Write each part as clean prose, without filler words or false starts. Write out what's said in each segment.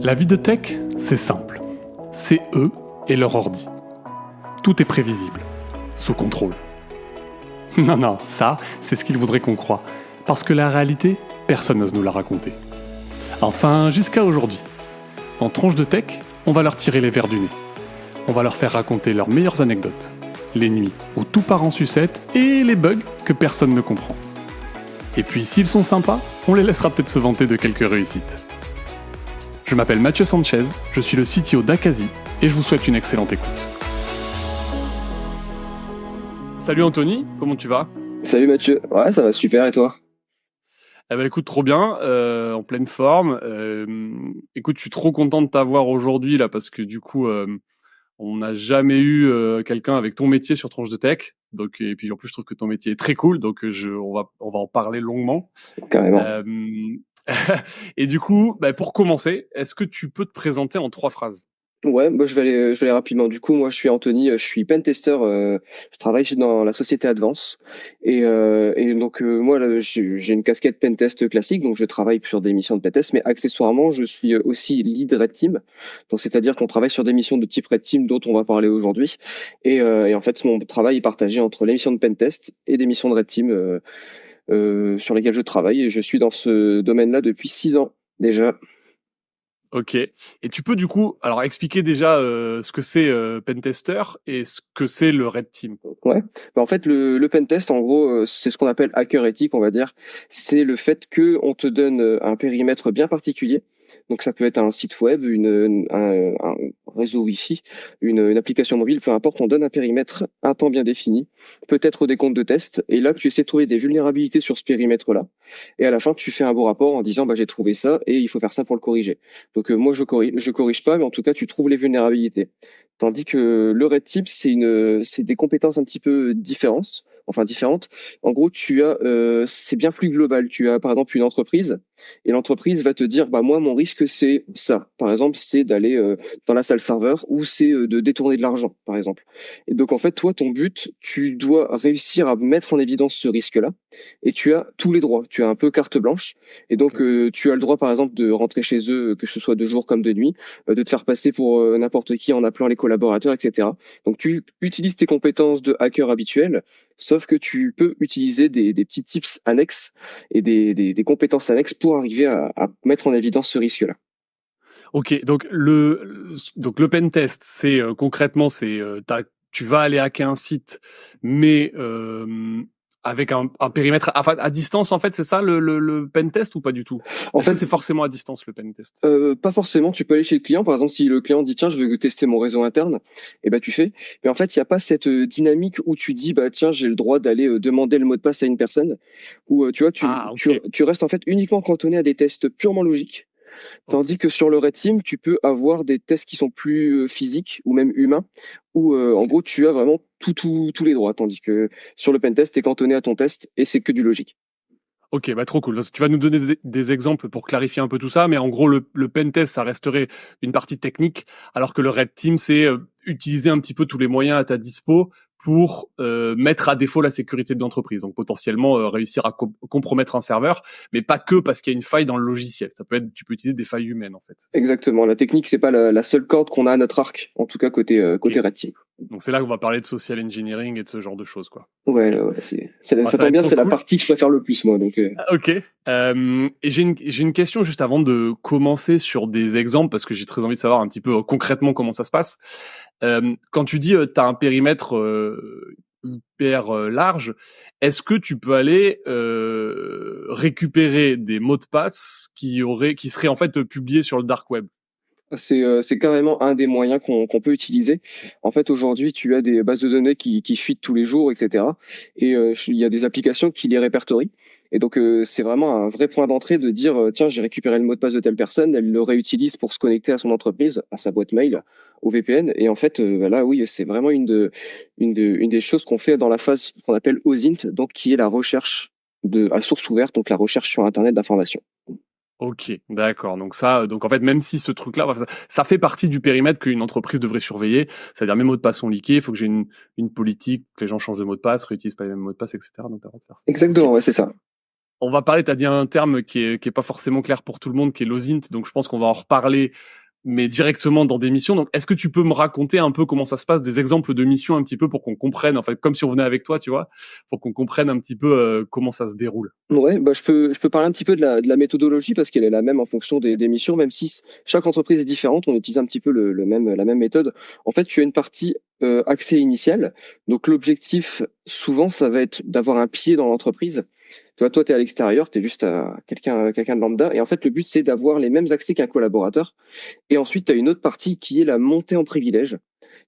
La vie de tech, c'est simple. C'est eux et leur ordi. Tout est prévisible, sous contrôle. Non, ça, c'est ce qu'ils voudraient qu'on croie. Parce que la réalité, personne n'ose nous la raconter. Enfin, jusqu'à aujourd'hui. Dans Tronche de Tech, on va leur tirer les vers du nez. On va leur faire raconter leurs meilleures anecdotes. Les nuits où tout part en sucette et les bugs que personne ne comprend. Et puis, s'ils sont sympas, on les laissera peut-être se vanter de quelques réussites. Je m'appelle Mathieu Sanchez, je suis le CTO d'Akazi et je vous souhaite une excellente écoute. Salut Anthony, comment tu vas ? Salut Mathieu, ouais ça va super et toi ? Eh ben écoute, trop bien, en pleine forme. Écoute, je suis trop content de t'avoir aujourd'hui là parce que du coup, on n'a jamais eu quelqu'un avec ton métier sur Tronche de Tech. Donc et puis en plus je trouve que ton métier est très cool, donc on va en parler longuement. Carrément. Et du coup, pour commencer, est-ce que tu peux te présenter en 3 phrases ? Ouais, je vais aller rapidement. Du coup, moi, je suis Anthony, je suis pentester, je travaille dans la société Advance. Et donc, moi, là, j'ai une casquette pentest classique, donc je travaille sur des missions de pentest, mais accessoirement, je suis aussi lead Red Team. Donc, c'est-à-dire qu'on travaille sur des missions de type Red Team dont on va parler aujourd'hui. Et en fait, mon travail est partagé entre les missions de pentest et des missions de Red Team sur lesquelles je travaille. Et je suis dans ce domaine-là depuis 6 ans déjà. Ok. Et tu peux du coup, alors expliquer déjà ce que c'est Pentester et ce que c'est le Red Team. Ouais. En fait, le pentest, en gros, c'est ce qu'on appelle hacker éthique, on va dire. C'est le fait que on te donne un périmètre bien particulier. Donc, ça peut être un site web, un réseau Wi-Fi, une application mobile, peu importe. On donne un périmètre, un temps bien défini, peut-être des comptes de test. Et là, tu essaies de trouver des vulnérabilités sur ce périmètre-là. Et à la fin, tu fais un beau rapport en disant, j'ai trouvé ça et il faut faire ça pour le corriger. Donc, moi, je corrige pas, mais en tout cas, tu trouves les vulnérabilités. Tandis que le Red Team, c'est des compétences un petit peu différentes. En gros, c'est bien plus global. Tu as par exemple une entreprise et l'entreprise va te dire, moi mon risque c'est ça. Par exemple, c'est d'aller dans la salle serveur ou c'est de détourner de l'argent, par exemple. Et donc en fait, toi, ton but, tu dois réussir à mettre en évidence ce risque-là et tu as tous les droits. Tu as un peu carte blanche et donc tu as le droit, par exemple, de rentrer chez eux, que ce soit de jour comme de nuit, de te faire passer pour n'importe qui en appelant les collaborateurs, etc. Donc tu utilises tes compétences de hacker habituelles, sauf que tu peux utiliser des petits tips annexes et des compétences annexes pour arriver à mettre en évidence ce risque-là. Ok, donc le pentest, c'est concrètement, tu vas aller hacker un site, mais avec un périmètre à distance, en fait, c'est ça le pentest ou pas du tout ? Est-ce que c'est forcément à distance le pentest ? Pas forcément, tu peux aller chez le client. Par exemple, si le client dit tiens, je veux tester mon réseau interne, tu fais. Mais en fait, il n'y a pas cette dynamique où tu dis tiens, j'ai le droit d'aller demander le mot de passe à une personne. Ou tu vois, tu restes en fait uniquement cantonné à des tests purement logiques. Tandis que sur le Red Team, tu peux avoir des tests qui sont plus physiques ou même humains, où en gros tu as vraiment tous les droits. Tandis que sur le pentest, tu es cantonné à ton test et c'est que du logique. Ok, trop cool. Tu vas nous donner des exemples pour clarifier un peu tout ça, mais en gros, le pentest, ça resterait une partie technique, alors que le Red Team, c'est utiliser un petit peu tous les moyens à ta dispo pour mettre à défaut la sécurité de l'entreprise. Donc potentiellement réussir à compromettre un serveur, mais pas que parce qu'il y a une faille dans le logiciel. Tu peux utiliser des failles humaines en fait. Exactement. La technique, c'est pas la seule corde qu'on a à notre arc, en tout cas côté Red Team. Donc c'est là qu'on va parler de social engineering et de ce genre de choses, quoi. Ouais, ça tombe bien, c'est la partie que je préfère le plus, moi. Donc. Ok. Et j'ai une question juste avant de commencer sur des exemples, parce que j'ai très envie de savoir un petit peu concrètement comment ça se passe. Quand tu dis tu as un périmètre hyper large, est-ce que tu peux aller récupérer des mots de passe qui seraient en fait publiés sur le dark web ? C'est carrément un des moyens qu'on peut utiliser. En fait, aujourd'hui, tu as des bases de données qui fuitent tous les jours, etc. Et il y a des applications qui les répertorient. Et donc, c'est vraiment un vrai point d'entrée de dire, tiens, j'ai récupéré le mot de passe de telle personne, elle le réutilise pour se connecter à son entreprise, à sa boîte mail, au VPN. Et en fait, là, oui, c'est vraiment une des choses qu'on fait dans la phase qu'on appelle OSINT, donc qui est la recherche à source ouverte, donc la recherche sur Internet d'informations. Ok, d'accord. Donc en fait, même si ce truc-là, ça fait partie du périmètre qu'une entreprise devrait surveiller, c'est-à-dire mes mots de passe sont leakés, il faut que j'ai une politique, que les gens changent de mot de passe, réutilisent pas les mêmes mots de passe, etc. Donc t'as le droit de faire ça. Exactement, Okay. Ouais, c'est ça. On va parler, t'as dit un terme qui est pas forcément clair pour tout le monde, qui est l'OSINT, donc je pense qu'on va en reparler mais directement dans des missions. Donc, est-ce que tu peux me raconter un peu comment ça se passe, des exemples de missions un petit peu pour qu'on comprenne, en fait, comme si on venait avec toi, tu vois, pour qu'on comprenne un petit peu comment ça se déroule. Ouais, bah je peux parler un petit peu de la méthodologie parce qu'elle est la même en fonction des missions, même si chaque entreprise est différente, on utilise un petit peu la même méthode. En fait, tu as une partie accès initial. Donc l'objectif, souvent, ça va être d'avoir un pied dans l'entreprise. Toi, tu es à l'extérieur, tu es juste à quelqu'un de lambda. Et en fait, le but, c'est d'avoir les mêmes accès qu'un collaborateur. Et ensuite, tu as une autre partie qui est la montée en privilège.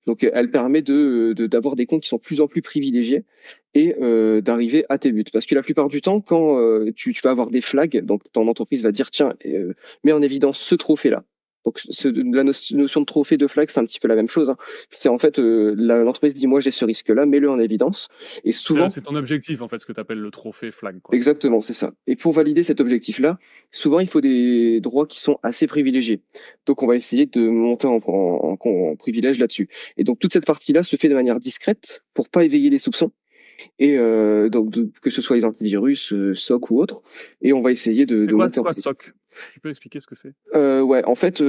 Donc, elle permet d'avoir des comptes qui sont de plus en plus privilégiés et d'arriver à tes buts. Parce que la plupart du temps, quand tu vas avoir des flags, donc ton entreprise va dire, tiens, mets en évidence ce trophée-là. Donc, la notion de trophée de flag, c'est un petit peu la même chose, hein. C'est en fait, l'entreprise dit, moi, j'ai ce risque-là, mets-le en évidence. Et souvent, C'est ton objectif, en fait, ce que tu appelles le trophée flag, quoi. exactement, c'est ça. Et pour valider cet objectif-là, souvent il faut des droits qui sont assez privilégiés. Donc on va essayer de monter en privilège là-dessus. Et donc toute cette partie-là se fait de manière discrète pour pas éveiller les soupçons. Et que ce soit les antivirus, SOC ou autre. Et on va essayer de monter C'est en quoi privilège. SOC? Tu peux expliquer ce que c'est? Ouais, en fait,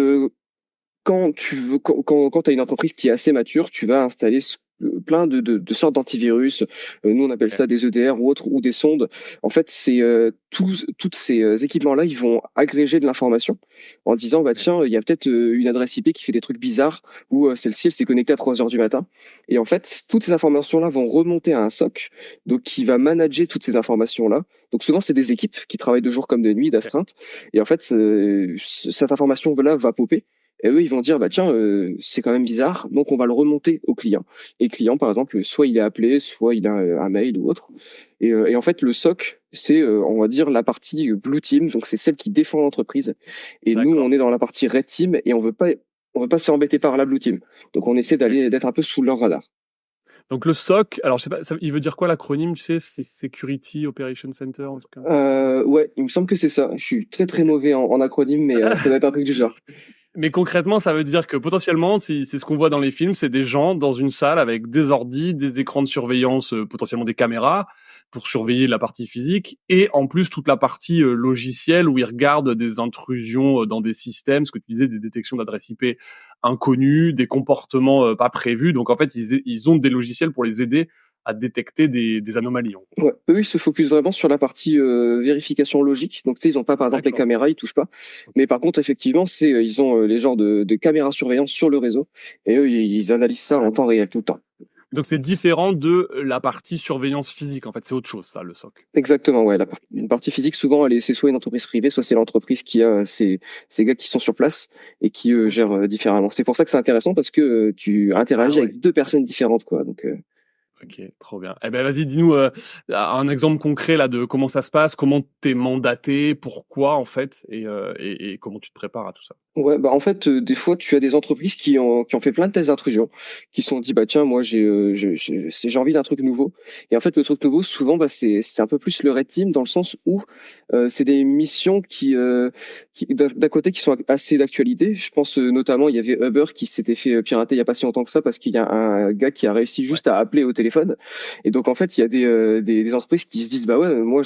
quand tu as une entreprise qui est assez mature, tu vas installer plein de sortes d'antivirus. Nous, on appelle Ok. ça des EDR ou autres, ou des sondes. En fait, c'est toutes ces équipements-là, ils vont agréger de l'information en disant, bah Ok. tiens, il y a peut-être une adresse IP qui fait des trucs bizarres, ou celle-ci, elle s'est connectée à 3 heures du matin. Et en fait, toutes ces informations-là vont remonter à un SOC, donc qui va manager toutes ces informations-là. Donc souvent, c'est des équipes qui travaillent de jour comme de nuit, Ok. d'astreinte. Et en fait, cette information-là va popper. Et eux, ils vont dire, bah tiens, c'est quand même bizarre, donc on va le remonter au client. Et le client, par exemple, soit il est appelé, soit il a un mail ou autre. Et en fait, le SOC, c'est, on va dire, la partie Blue Team, donc c'est celle qui défend l'entreprise. Et nous, D'accord. on est dans la partie Red Team et on veut pas se faire embêter par la Blue Team. Donc on essaie Ok. d'être un peu sous leur radar. Donc le SOC, alors je sais pas, il veut dire quoi l'acronyme, tu sais, c'est Security Operation Center, en tout cas. Ouais, il me semble que c'est ça. Je suis très très mauvais en acronyme, mais ça doit être un truc du genre. Mais concrètement, ça veut dire que potentiellement, si c'est ce qu'on voit dans les films, c'est des gens dans une salle avec des ordis, des écrans de surveillance, potentiellement des caméras pour surveiller la partie physique, et en plus toute la partie logicielle où ils regardent des intrusions dans des systèmes, ce que tu disais, des détections d'adresses IP inconnues, des comportements pas prévus. Donc en fait, ils ont des logiciels pour les aider à détecter des anomalies. Ouais. Eux, ils se focusent vraiment sur la partie vérification logique. Donc, tu sais, ils ont pas, par exemple, les D'accord. caméras, ils touchent pas. Mais par contre, effectivement, ils ont les genres de caméras surveillance sur le réseau. Et eux, ils analysent ça en temps réel, tout le temps. Donc c'est différent de la partie surveillance physique. En fait, c'est autre chose, ça, le SOC. Exactement, ouais. Une partie physique, souvent, c'est soit une entreprise privée, soit c'est l'entreprise qui a ces gars qui sont sur place et qui gèrent différemment. C'est pour ça que c'est intéressant parce que tu Ah interagis ouais. avec deux personnes différentes, quoi. Donc, Ok, trop bien. Eh ben vas-y, dis-nous un exemple concret là de comment ça se passe, comment t'es mandaté, pourquoi en fait, et comment tu te prépares à tout ça. ouais, bah en fait, des fois, tu as des entreprises qui ont fait plein de tests d'intrusion, qui se sont dit, bah tiens, moi j'ai envie d'un truc nouveau. Et en fait, le truc nouveau, souvent, bah c'est un peu plus le red team dans le sens où c'est des missions qui d'un côté qui sont assez d'actualité. Je pense notamment, il y avait Uber qui s'était fait pirater il y a pas si longtemps que ça parce qu'il y a un gars qui a réussi Ouais. juste à appeler au téléphone. Et donc en fait, il y a des entreprises qui se disent, bah ouais, moi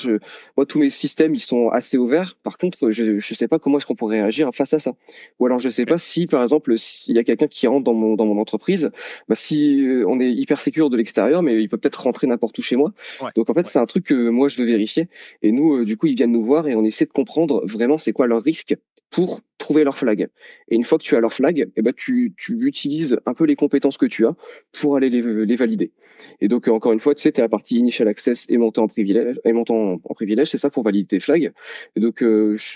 tous mes systèmes ils sont assez ouverts. Par contre, je sais pas comment est-ce qu'on pourrait réagir face à ça. Ou alors je sais Ok. pas si par exemple s'il y a quelqu'un qui rentre dans mon entreprise, bah si on est hyper sécure de l'extérieur, mais il peut peut-être rentrer n'importe où chez moi. Ouais. Donc en fait Ouais. c'est un truc que moi je veux vérifier. Et nous du coup ils viennent nous voir et on essaie de comprendre vraiment c'est quoi leur risque pour trouver leur flag. Et une fois que tu as leur flag, eh ben tu utilises un peu les compétences que tu as pour aller les valider. Et donc encore une fois, tu sais, tu es à la partie initial access et monter en privilège, c'est ça pour valider tes flags. Et donc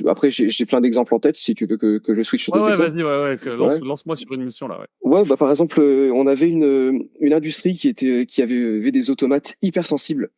après j'ai plein d'exemples en tête si tu veux que je switch sur Ouais, des ouais, exemples. vas-y, ouais, ouais, Ouais. lance-moi sur une mission là, ouais. Ouais, bah par exemple, on avait une industrie qui avait des automates hypersensibles.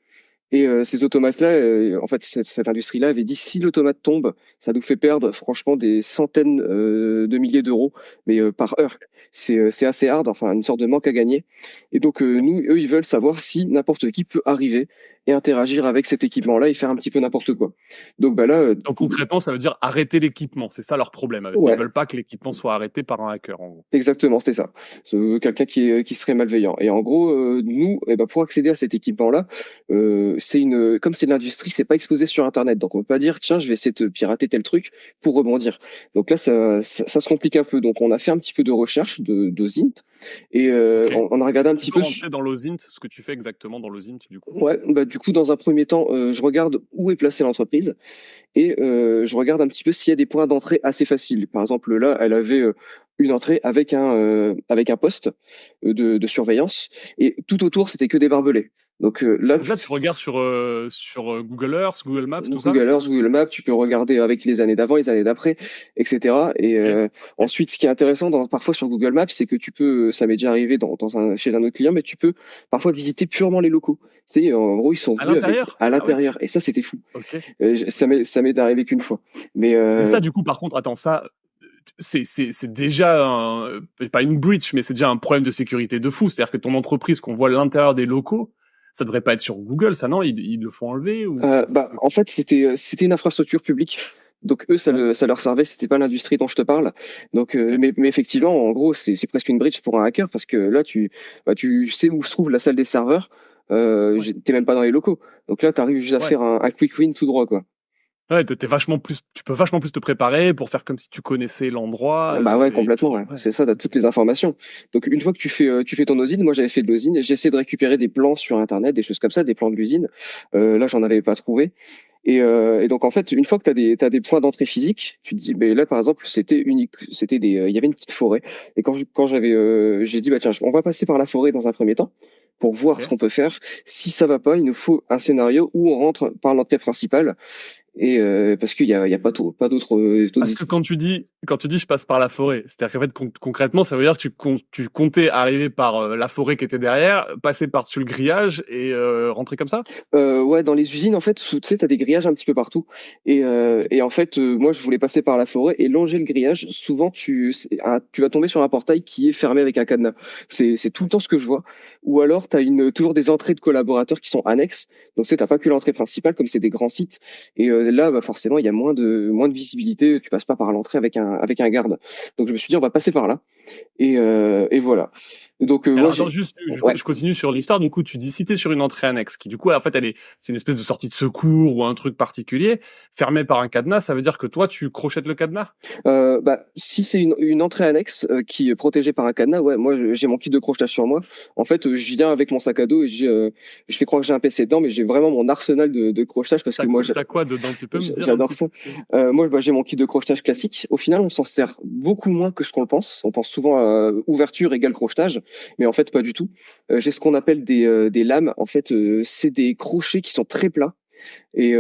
Et ces automates-là, en fait, cette industrie-là avait dit si l'automate tombe, ça nous fait perdre franchement des centaines de milliers d'euros, mais par heure. C'est assez hard, enfin une sorte de manque à gagner. Et donc Ok. eux, ils veulent savoir si n'importe qui peut arriver et interagir avec cet équipement-là et faire un petit peu n'importe quoi. Donc bah là, Donc concrètement, ça veut dire arrêter l'équipement. C'est ça leur problème. Ils ouais, veulent pas que l'équipement soit arrêté par un hacker, en gros. exactement, c'est ça. Quelqu'un qui serait malveillant. Et en gros, nous, eh ben, pour accéder à cet équipement-là, comme c'est de l'industrie, c'est pas exposé sur Internet. Donc on peut pas dire, tiens, je vais essayer de pirater tel truc pour rebondir. Donc là, ça se complique un peu. Donc on a fait un petit peu de recherche de Zint et Ok. on a regardé un Tu petit peux peu. rentrer dans l'OSINT, ce que tu fais exactement dans l'OSINT, du coup. Ouais, bah du coup, dans un premier temps, je regarde où est placée l'entreprise et je regarde un petit peu s'il y a des points d'entrée assez faciles. Par exemple, là, elle avait une entrée avec un poste de surveillance et tout autour, c'était que des barbelés. Donc là, Donc là, tu regardes sur Google Earth, Google Maps, tout ça. Google Earth, Google Maps, tu peux regarder avec les années d'avant, les années d'après, etc. Et Ok. ensuite, ce qui est intéressant parfois sur Google Maps, c'est que tu peux, ça m'est déjà arrivé chez un autre client, mais tu peux parfois visiter purement les locaux. Tu sais, en gros, ils sont À venus l'intérieur? à Ah ouais? l'intérieur. Et ça, c'était fou. Ok. Ça m'est arrivé qu'une fois. Mais Mais ça, du coup, par contre, attends, ça, c'est déjà pas une breach, mais c'est déjà un problème de sécurité de fou. C'est-à-dire que ton entreprise, qu'on voit à l'intérieur des locaux, ça devrait pas être sur Google, ça, non? Ils le font enlever ou comment ça se bah, fait? en fait, c'était une infrastructure publique. Donc eux, Ouais. ça leur servait, c'était pas l'industrie dont je te parle. Donc, Ok. mais effectivement, en gros, c'est presque une breach pour un hacker parce que là, tu sais où se trouve la salle des serveurs. Ouais. T'es même pas dans les locaux. Donc là, t'arrives juste à Ouais. faire un quick win tout droit, quoi. Ouais, tu peux vachement plus te préparer pour faire comme si tu connaissais l'endroit, Bah ouais, et complètement, puis, ouais. ouais. C'est ça, t'as toutes les informations. Donc une fois que tu fais ton usine, moi j'avais fait de l'usine et j'essaie de récupérer des plans sur Internet, des choses comme ça, des plans de l'usine. Là, j'en avais pas trouvé. Et donc en fait, une fois que t'as des points d'entrée physiques, tu te dis, ben là par exemple, c'était unique, il y avait une petite forêt. Et quand j'ai dit, bah tiens, on va passer par la forêt dans un premier temps pour voir ce Ok. qu'on peut faire. Si ça va pas, il nous faut un scénario où on rentre par l'entrée principale et parce qu'il y a pas d'autres Parce que quand tu dis je passe par la forêt, c'est-à-dire qu'en fait concrètement ça veut dire que tu comptais arriver par la forêt qui était derrière, passer par-dessus le grillage et rentrer comme ça? Ouais, dans les usines, en fait, tu sais, t'as des grillages un petit peu partout. Et en fait, moi, je voulais passer par la forêt et longer le grillage. Souvent, tu vas tomber sur un portail qui est fermé avec un cadenas. C'est tout le temps ce que je vois. Ou alors, toujours des entrées de collaborateurs qui sont annexes. Donc, tu sais, t'as pas que l'entrée principale, comme c'est des grands sites. Et là, bah, forcément, il y a moins de visibilité. Tu passes pas par l'entrée avec un garde. Donc, je me suis dit, on va passer par là. Et voilà. Donc, Mais moi, alors attends, juste, ouais. je continue sur l'histoire. Du coup, tu dis si t'es sur une entrée annexe, qui du coup, en fait, c'est une espèce de sortie de secours ou un truc particulier, fermée par un cadenas, ça veut dire que toi, tu crochettes le cadenas? Bah, si c'est une entrée annexe qui est protégée par un cadenas, ouais, moi j'ai mon kit de crochetage sur moi. En fait, je viens avec mon sac à dos et je fais croire que j'ai un PC dedans, mais j'ai vraiment mon arsenal de crochetage parce que moi T'as quoi dedans? Tu peux me dire un j'adore petit ça. peu? Moi, bah, j'ai mon kit de crochetage classique. Au final, on s'en sert beaucoup moins que ce qu'on le pense. On pense souvent à ouverture égale crochetage, mais en fait pas du tout. J'ai ce qu'on appelle des lames. En fait, c'est des crochets qui sont très plats. Et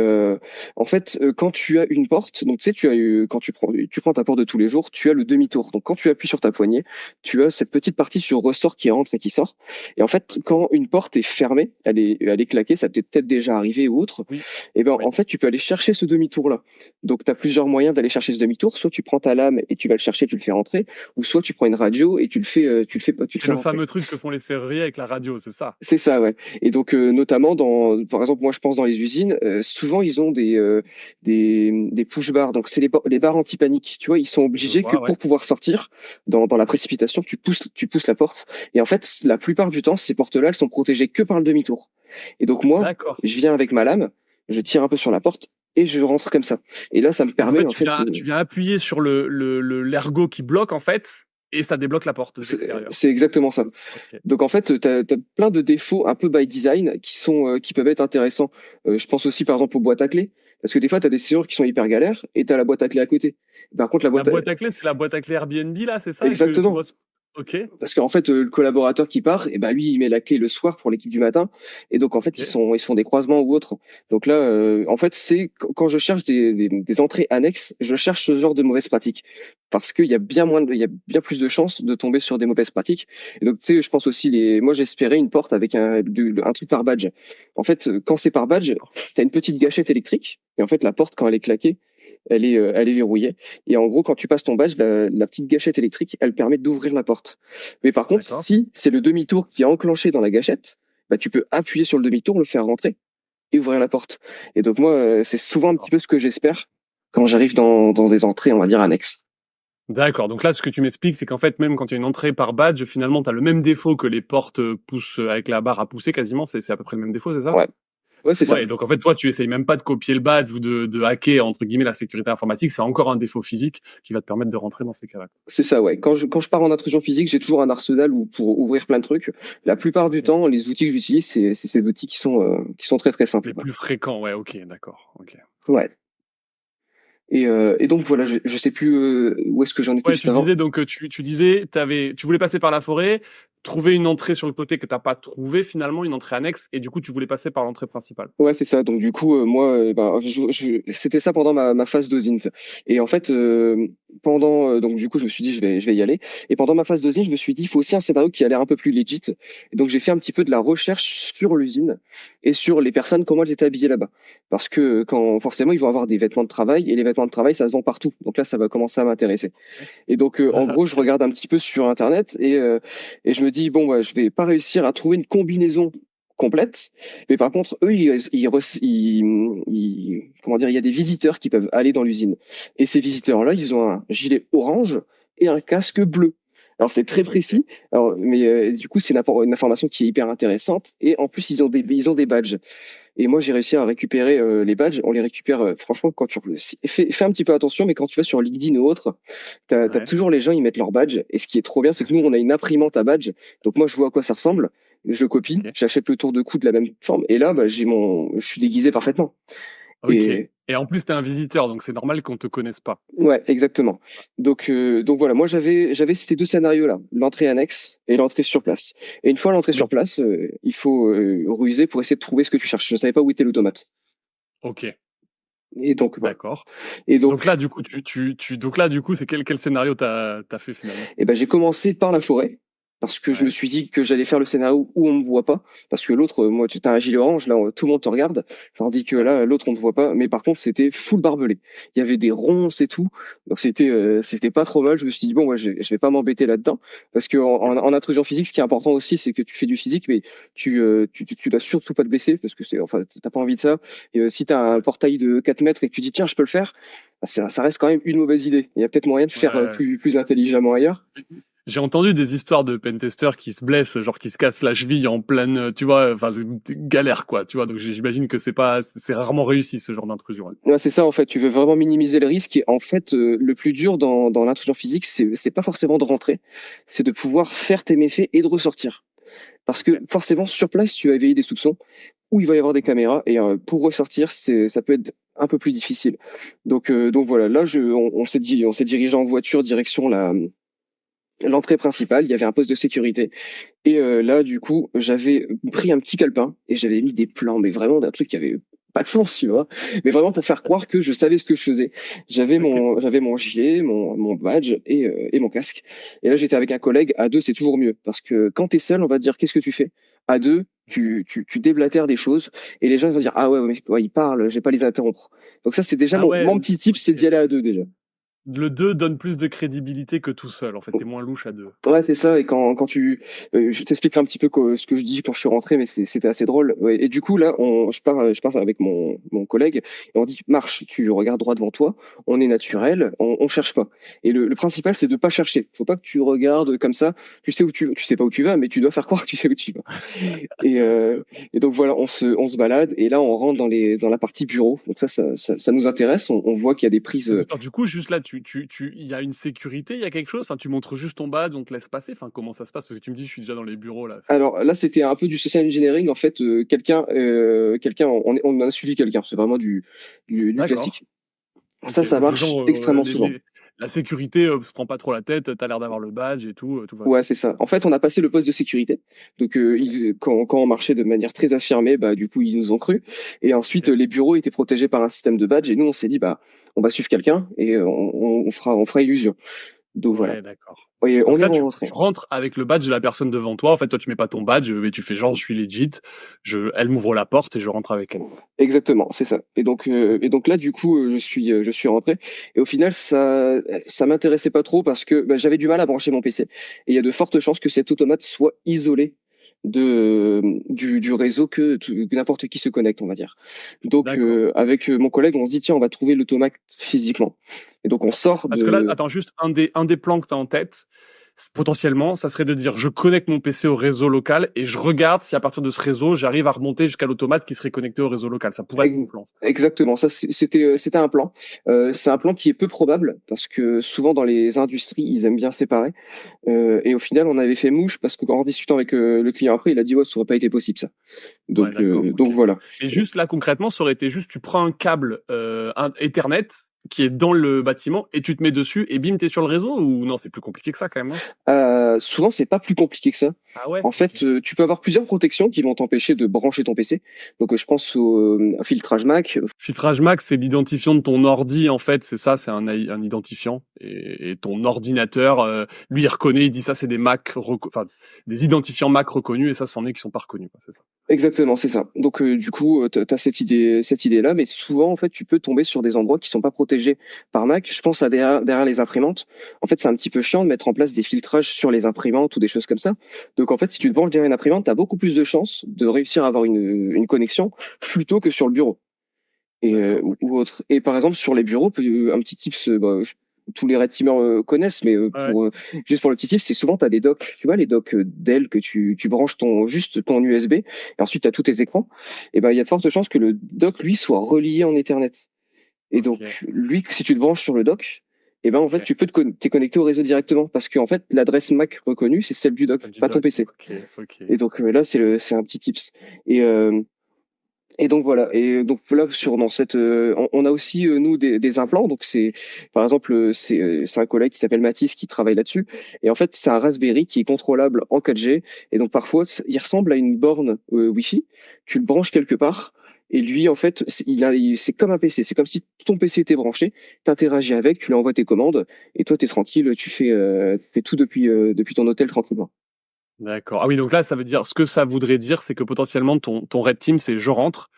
en fait, quand tu as une porte, donc tu sais, quand tu prends ta porte de tous les jours, tu as le demi-tour. Donc quand tu appuies sur ta poignée, tu as cette petite partie sur ressort qui rentre et qui sort. Et en fait, quand une porte est fermée, elle est claquée, ça t'est peut-être déjà arrivé ou autre. Oui, Et ben oui. en fait, tu peux aller chercher ce demi-tour-là. Donc tu as plusieurs moyens d'aller chercher ce demi-tour. Soit tu prends ta lame et tu vas le chercher, tu le fais rentrer, ou soit tu prends une radio et tu le C'est fais le rentrer. fameux truc que font les serruriers avec la radio, c'est ça? C'est ça, ouais. Et donc, notamment par exemple, moi, je pense dans les usines, souvent ils ont des push bars. Donc, c'est les barres anti-panique. Tu vois, ils sont Je obligés que vois, ouais. pour pouvoir sortir dans la précipitation, tu pousses la porte. Et en fait, la plupart du temps, ces portes-là, elles sont protégées que par le demi-tour. Et donc, moi, D'accord. je viens avec ma lame, je tire un peu sur la porte et je rentre comme ça. Et là, ça me Donc en permet, fait, en fait, tu viens appuyer sur l'ergot qui bloque, en fait, et ça débloque la porte de l'extérieur. c'est exactement ça. Ok. Donc en fait, tu as plein de défauts un peu by design qui peuvent être intéressants. Je pense aussi par exemple aux boîtes à clés, parce que des fois tu as des serrures qui sont hyper galères et tu as la boîte à clés à côté. Par contre, La boîte à clés, c'est la boîte à clés Airbnb, là, c'est ça? Que tu exactement. vois? Ok, Parce qu'en fait, le collaborateur qui part, et ben lui, il met la clé le soir pour l'équipe du matin, et donc en fait, ok. ils se font des croisements ou autres. Donc là, en fait, c'est quand je cherche des entrées annexes, je cherche ce genre de mauvaises pratiques, parce qu'il y a il y a bien plus de chances de tomber sur des mauvaises pratiques. Et donc tu sais, je pense aussi moi j'espérais une porte avec un truc par badge. En fait, quand c'est par badge, D'accord. t'as une petite gâchette électrique, et en fait la porte quand elle est claquée, elle est verrouillée. Et en gros, quand tu passes ton badge, la petite gâchette électrique, elle permet d'ouvrir la porte. Mais par contre, D'accord. si c'est le demi-tour qui est enclenché dans la gâchette, bah, tu peux appuyer sur le demi-tour, le faire rentrer. et ouvrir la porte. Et donc moi, c'est souvent un petit peu ce que j'espère quand j'arrive dans des entrées, on va dire, annexes. D'accord, donc là, ce que tu m'expliques, c'est qu'en fait, même quand il y a une entrée par badge, finalement, tu as le même défaut que les portes poussent avec la barre à pousser quasiment, c'est à peu près le même défaut, c'est ça? Ouais, ouais, c'est ça. Ouais, donc en fait, toi, tu essayes même pas de copier le badge ou de hacker, entre guillemets, la sécurité informatique, c'est encore un défaut physique qui va te permettre de rentrer dans ces cas-là. C'est ça, ouais. Quand je pars en intrusion physique, j'ai toujours un arsenal pour ouvrir plein de trucs. La plupart du temps, les outils que j'utilise, c'est ces outils qui sont très très simples, Les quoi. plus fréquents, ouais, ok, d'accord, ok. Ouais. Et donc voilà, je sais plus où est-ce que j'en étais Ouais, juste tu avant. disais donc tu disais tu voulais passer par la forêt, trouver une entrée sur le côté que t'as pas trouvé finalement, une entrée annexe, et du coup tu voulais passer par l'entrée principale. Ouais, c'est ça. Donc du coup, moi, ben, c'était ça pendant ma phase d'OSINT. Et en fait, pendant donc du coup, je me suis dit, je vais y aller. Et pendant ma phase d'OSINT, je me suis dit, il faut aussi un scénario qui a l'air un peu plus legit. Et donc j'ai fait un petit peu de la recherche sur l'usine et sur les personnes, comment elles étaient habillées là-bas. Parce que quand forcément, ils vont avoir des vêtements de travail et les vêtements de travail, ça se vend partout. Donc là, ça va commencer à m'intéresser. Et donc en gros, je Ok. regarde un petit peu sur Internet et je me dis, bon, bah, je vais pas réussir à trouver une combinaison complète. Mais par contre, eux, comment dire, il y a des visiteurs qui peuvent aller dans l'usine. Et ces visiteurs-là, ils ont un gilet orange et un casque bleu. Alors c'est très Ok. précis, alors, mais du coup c'est une information qui est hyper intéressante. Et en plus ils ont des badges. Et moi j'ai réussi à récupérer les badges. On les récupère franchement quand tu fais un petit peu attention, mais quand tu vas sur LinkedIn ou autre, t'as Ouais. toujours les gens ils mettent leur badge. Et ce qui est trop bien, c'est que nous on a une imprimante à badge. Donc moi je vois à quoi ça ressemble, je copie, Ok. j'achète le tour de cou de la même forme. Et là bah, je suis déguisé parfaitement. Ok. Et Et en plus t'es un visiteur, donc c'est normal qu'on te connaisse pas. ouais, exactement. Donc voilà, moi j'avais ces deux scénarios-là, l'entrée annexe et l'entrée sur place. Et une fois l'entrée Mais sur place, il faut ruser pour essayer de trouver ce que tu cherches. Je savais pas où était l'automate. ok, Et donc voilà. d'accord. Et Donc là donc du coup donc là du coup c'est quel scénario t'as fait finalement? eh ben, j'ai commencé par la forêt parce que je me Ouais. suis dit que j'allais faire le scénario où on me voit pas. Parce que l'autre, moi, tu as un gilet orange, là, tout le monde te regarde. Tandis que Ouais. là, l'autre, on ne voit pas. Mais par contre, c'était full barbelé. Il y avait des ronces et tout. Donc c'était pas trop mal. Je me suis dit, bon, ouais, je vais pas m'embêter là-dedans. Parce que en intrusion physique, ce qui est important aussi, c'est que tu fais du physique, mais tu dois surtout pas te blesser parce que enfin, t'as pas envie de ça. Et si tu as un portail de 4 mètres et que tu dis, tiens, je peux le faire, bah, ça reste quand même une mauvaise idée. Il y a peut-être moyen de faire Ouais. plus intelligemment ailleurs. J'ai entendu des histoires de pentesters qui se blessent, genre qui se cassent la cheville en pleine, tu vois, enfin, c'est une galère, quoi, tu vois. Donc j'imagine que c'est rarement réussi ce genre d'intrusion. Ouais. Ouais, c'est ça en fait, tu veux vraiment minimiser le risque et en fait le plus dur dans l'intrusion physique, c'est pas forcément de rentrer, c'est de pouvoir faire tes méfaits et de ressortir. Parce que Ok. forcément sur place, tu vas éveiller des soupçons ou il va y avoir des caméras et pour ressortir, ça peut être un peu plus difficile. Donc voilà, là on s'est dirigé en voiture direction l'entrée principale, il y avait un poste de sécurité et là du coup, j'avais pris un petit calepin et j'avais mis des plans mais vraiment d'un truc qui avait pas de sens, tu vois. Mais vraiment pour faire croire que je savais ce que je faisais. J'avais mon gilet, mon badge et mon casque. Et là, j'étais avec un collègue. À deux, c'est toujours mieux. Parce que quand t'es seul, on va te dire qu'est-ce que tu fais. À deux, tu déblatères des choses. Et les gens ils vont dire, ah ouais, mais ouais, ils parlent, je vais pas les interrompre. Donc ça, c'est déjà Ah ouais, mon petit tip, c'est ok. d'y aller à deux déjà. Le 2 donne plus de crédibilité que tout seul. En fait, t'es moins louche à deux. Ouais, c'est ça. Et quand je t'explique un petit peu ce que je dis quand je suis rentré, mais c'était assez drôle. Ouais. Et du coup, là, je pars avec mon collègue et on dit, marche, tu regardes droit devant toi, on est Ouais. naturel, on cherche pas. Et le principal, c'est de pas chercher. Faut pas que tu regardes comme ça. Tu sais pas où tu vas, mais tu dois faire croire que tu sais où tu vas. Et, euh, et donc voilà, on se balade et là, on rentre dans la partie bureau. Donc ça nous intéresse. On voit qu'il y a des prises. Attends, du coup, juste là, il y a une sécurité, il y a quelque chose. Enfin, tu montres juste ton badge, on te laisse passer. Enfin, comment ça se passe? Parce que tu me dis, je suis déjà dans les bureaux là. Alors là, c'était un peu du social engineering. En fait, on a suivi quelqu'un. C'est vraiment du D'accord. classique. Ok. Ça Parce que marche genre, extrêmement souvent. la sécurité se prend pas trop la tête. T'as l'air d'avoir le badge et tout. Tout va bien. Ouais, c'est ça. En fait, on a passé le poste de sécurité. Donc, quand on marchait de manière très affirmée, bah, du coup, ils nous ont cru. Et ensuite, Ok. les bureaux étaient protégés par un système de badge. Et nous, on s'est dit, bah, on va suivre quelqu'un et on fera illusion. Donc voilà. Ouais, d'accord. Et on Donc est là, tu rentré. rentres avec le badge de la personne devant toi. En fait, toi, tu mets pas ton badge, mais tu fais genre, je suis legit. Elle m'ouvre la porte et je rentre avec elle. Exactement, c'est ça. Et donc là, du coup, je suis rentré. Et au final, ça m'intéressait pas trop parce que bah, j'avais du mal à brancher mon PC. Et il y a de fortes chances que cet automate soit isolé du réseau que n'importe qui se connecte, on va dire. Donc, D'accord. avec mon collègue, on se dit, tiens, on va trouver l'automate physiquement. Et donc, on sort Parce que là, de... attends, juste un des plans que tu as en tête, potentiellement, ça serait de dire je connecte mon PC au réseau local et je regarde si à partir de ce réseau, j'arrive à remonter jusqu'à l'automate qui serait connecté au réseau local. Ça pourrait être mon plan. Exactement, ça c'était un plan. C'est un plan qui est peu probable parce que souvent dans les industries ils aiment bien séparer. Et au final on avait fait mouche parce qu'en discutant avec le client après il a dit ouais ça aurait pas été possible ça. Ouais, d'accord, Donc ok. voilà. Et juste là, concrètement, ça aurait été juste, tu prends un câble Ethernet qui est dans le bâtiment et tu te mets dessus et bim, t'es sur le réseau ou non, c'est plus compliqué que ça quand même, non? Souvent c'est pas plus compliqué que ça. Ah ouais? En fait, Ok. tu peux avoir plusieurs protections qui vont t'empêcher de brancher ton PC. Donc je pense au filtrage MAC. Filtrage Mac, c'est l'identifiant de ton ordi, en fait, c'est ça, c'est un identifiant. Et ton ordinateur, lui, il reconnaît, il dit ça, c'est des Mac, enfin, des identifiants Mac reconnus, et ça, c'en est qui sont pas reconnus, quoi, c'est ça. Exactement, c'est ça. Donc du coup, tu as cette idée-là, mais souvent en fait, tu peux tomber sur des endroits qui sont pas protégés par Mac. Je pense à derrière les imprimantes. En fait, c'est un petit peu chiant de mettre en place des filtrages sur les imprimantes ou des choses comme ça. Donc en fait, si tu te branches derrière une imprimante, tu as beaucoup plus de chances de réussir à avoir une connexion plutôt que sur le bureau et D'accord, ok. ou autre. Et par exemple sur les bureaux, un petit tips, tous les red teamers connaissent, mais Ouais, juste pour le petit tips, c'est souvent tu as des docks, tu vois les docks Dell que tu branches juste ton USB et ensuite tu as tous tes écrans. Et ben il y a de fortes chances que le dock lui soit relié en Ethernet. Et donc ok, lui si tu te branches sur le dock, et ben en fait ok. tu peux t'es connecté au réseau directement parce que en fait l'adresse MAC reconnue c'est celle du dock, Du pas ton doc, PC. ok, ok. Et donc là c'est un petit tips. Et et donc voilà. Et donc là dans cette, on a aussi nous des implants. Donc c'est par exemple c'est un collègue qui s'appelle Mathis qui travaille là-dessus. Et en fait c'est un Raspberry qui est contrôlable en 4G. Et donc parfois il ressemble à une borne Wi-Fi. Tu le branches quelque part. Et lui, en fait, c'est comme un PC. C'est comme si ton PC était branché. T'interagis avec, tu lui envoies tes commandes, et toi, t'es tranquille. Tu fais tout depuis ton hôtel tranquillement. D'accord. Ah oui, donc là, ça veut dire, ce que ça voudrait dire, c'est que potentiellement, ton red team, c'est je rentre,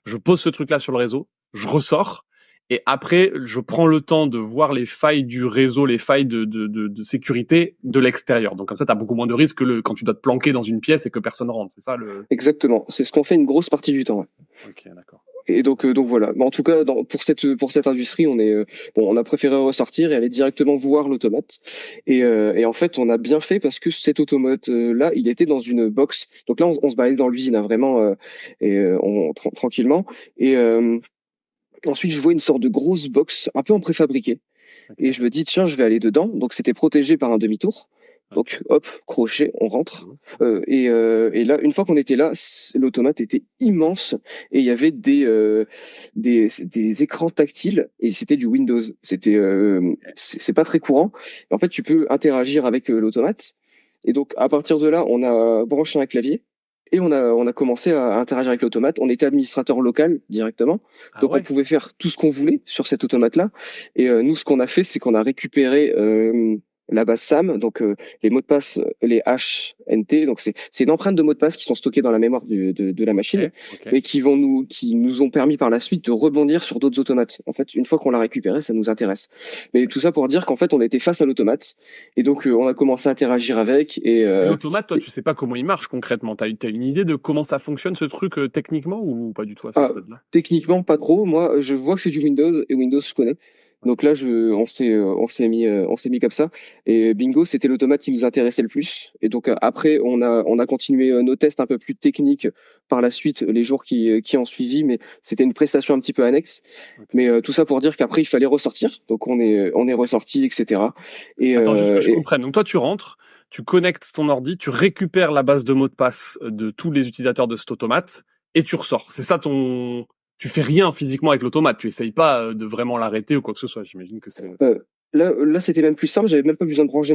je pose ce truc-là sur le réseau, je ressors, et après, je prends le temps de voir les failles du réseau, les failles de sécurité de l'extérieur. Donc comme ça, tu as beaucoup moins de risques que quand tu dois te planquer dans une pièce et que personne rentre. C'est ça le... Exactement. C'est ce qu'on fait une grosse partie du temps. Ouais. Ok, d'accord. Et donc voilà. Mais en tout cas, pour cette industrie, on a préféré ressortir et aller directement voir l'automate. Et en fait, on a bien fait parce que cet automate là, il était dans une box. Donc là, on se baladait dans l'usine, hein, vraiment, tranquillement. Et ensuite, je vois une sorte de grosse box, un peu en préfabriqué. Et Ok, je me dis, tiens, je vais aller dedans. Donc c'était protégé par un demi-tour. Donc ok. hop, crochet, on rentre. Cool. Et là, une fois qu'on était là, l'automate était immense et il y avait des écrans tactiles et c'était du Windows. C'est pas très courant. Et en fait, tu peux interagir avec l'automate. Et donc à partir de là, on a branché un clavier. Et on a commencé à interagir avec l'automate. On était administrateur local directement. Ah Donc on ouais? pouvait faire tout ce qu'on voulait sur cet automate-là. Et nous, ce qu'on a fait, c'est qu'on a récupéré la base SAM, donc les mots de passe, les HNT. Donc c'est une empreinte de mots de passe qui sont stockés dans la mémoire de la machine Ok, ok. et qui nous ont permis par la suite de rebondir sur d'autres automates. En fait, une fois qu'on l'a récupéré, ça nous intéresse. Mais tout ça pour dire qu'en fait, on était face à l'automate et donc on a commencé à interagir avec Et l'automate, toi, tu sais pas comment il marche concrètement. T'as une idée de comment ça fonctionne, ce truc, techniquement, ou pas du tout à ce ah, stade-là? techniquement, pas trop. Moi, je vois que c'est du Windows et Windows, je connais. Donc là, on s'est mis comme ça. Et bingo, c'était l'automate qui nous intéressait le plus. Et donc après, on a continué nos tests un peu plus techniques par la suite, les jours qui ont suivi. Mais c'était une prestation un petit peu annexe. Ok. Mais tout ça pour dire qu'après, il fallait ressortir. Donc on est ressorti, etc. Et, Attends, juste que euh, je et comprenne. Donc toi, tu rentres, tu connectes ton ordi, tu récupères la base de mots de passe de tous les utilisateurs de cet automate et tu ressors. C'est ça ton... Tu fais rien physiquement avec l'automate. Tu essayes pas de vraiment l'arrêter ou quoi que ce soit. J'imagine que c'est... Euh, là, c'était même plus simple. J'avais même pas besoin de brancher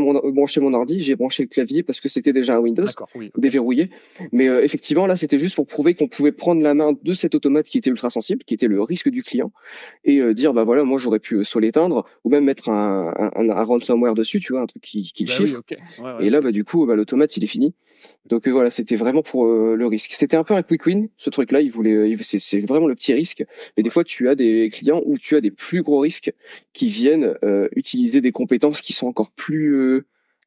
mon ordi. J'ai branché le clavier parce que c'était déjà un Windows D'accord, oui, ok. déverrouillé. Mais effectivement, là, c'était juste pour prouver qu'on pouvait prendre la main de cet automate qui était ultra sensible, qui était le risque du client, et dire, bah voilà, moi, j'aurais pu soit l'éteindre ou même mettre un ransomware dessus, tu vois, un truc qui le Bah oui, chiffre. ok. Ouais, ouais, Et là, ok. bah, du coup, bah, l'automate, il est fini. Donc voilà, c'était vraiment pour le risque. C'était un peu un quick win, ce truc-là. C'est vraiment le petit risque. Mais des Ouais, fois, tu as des clients où tu as des plus gros risques qui viennent utiliser des compétences qui sont encore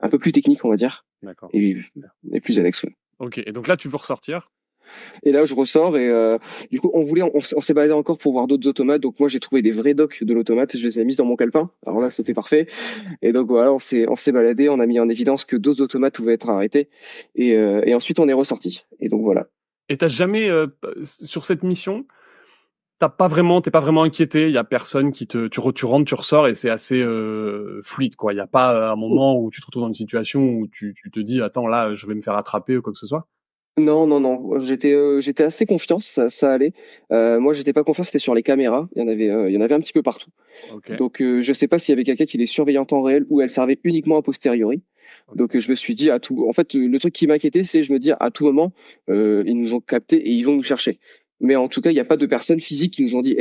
un peu plus techniques, on va dire, d'accord. et, et plus annexes. Ouais. Ok, et donc là, tu veux ressortir? Et là, je ressors et du coup, on s'est baladé encore pour voir d'autres automates. Donc moi, j'ai trouvé des vrais docs de l'automate. Je les ai mis dans mon calepin. Alors là, c'était parfait. Et donc voilà, on s'est baladé. On a mis en évidence que d'autres automates pouvaient être arrêtés. Et ensuite, on est ressorti. Et donc voilà. Et t'as jamais, sur cette mission, t'es pas vraiment inquiété. Il y a personne qui tu rentres, tu ressors et c'est assez fluide, quoi. Il y a pas un moment où tu te retrouves dans une situation où tu te dis, attends, là, je vais me faire attraper ou quoi que ce soit. Non, non, non. J'étais assez confiant. Ça allait. Moi, j'étais pas confiant. C'était sur les caméras. Il y en avait un petit peu partout. Ok. Donc, je sais pas s'il y avait quelqu'un qui les surveillait en temps réel ou elles servaient uniquement a posteriori. Donc, je me suis dit à tout. En fait, le truc qui m'inquiétait, c'est je me dis à tout moment, ils nous ont captés et ils vont nous chercher. Mais en tout cas, il n'y a pas de personnes physiques qui nous ont dit,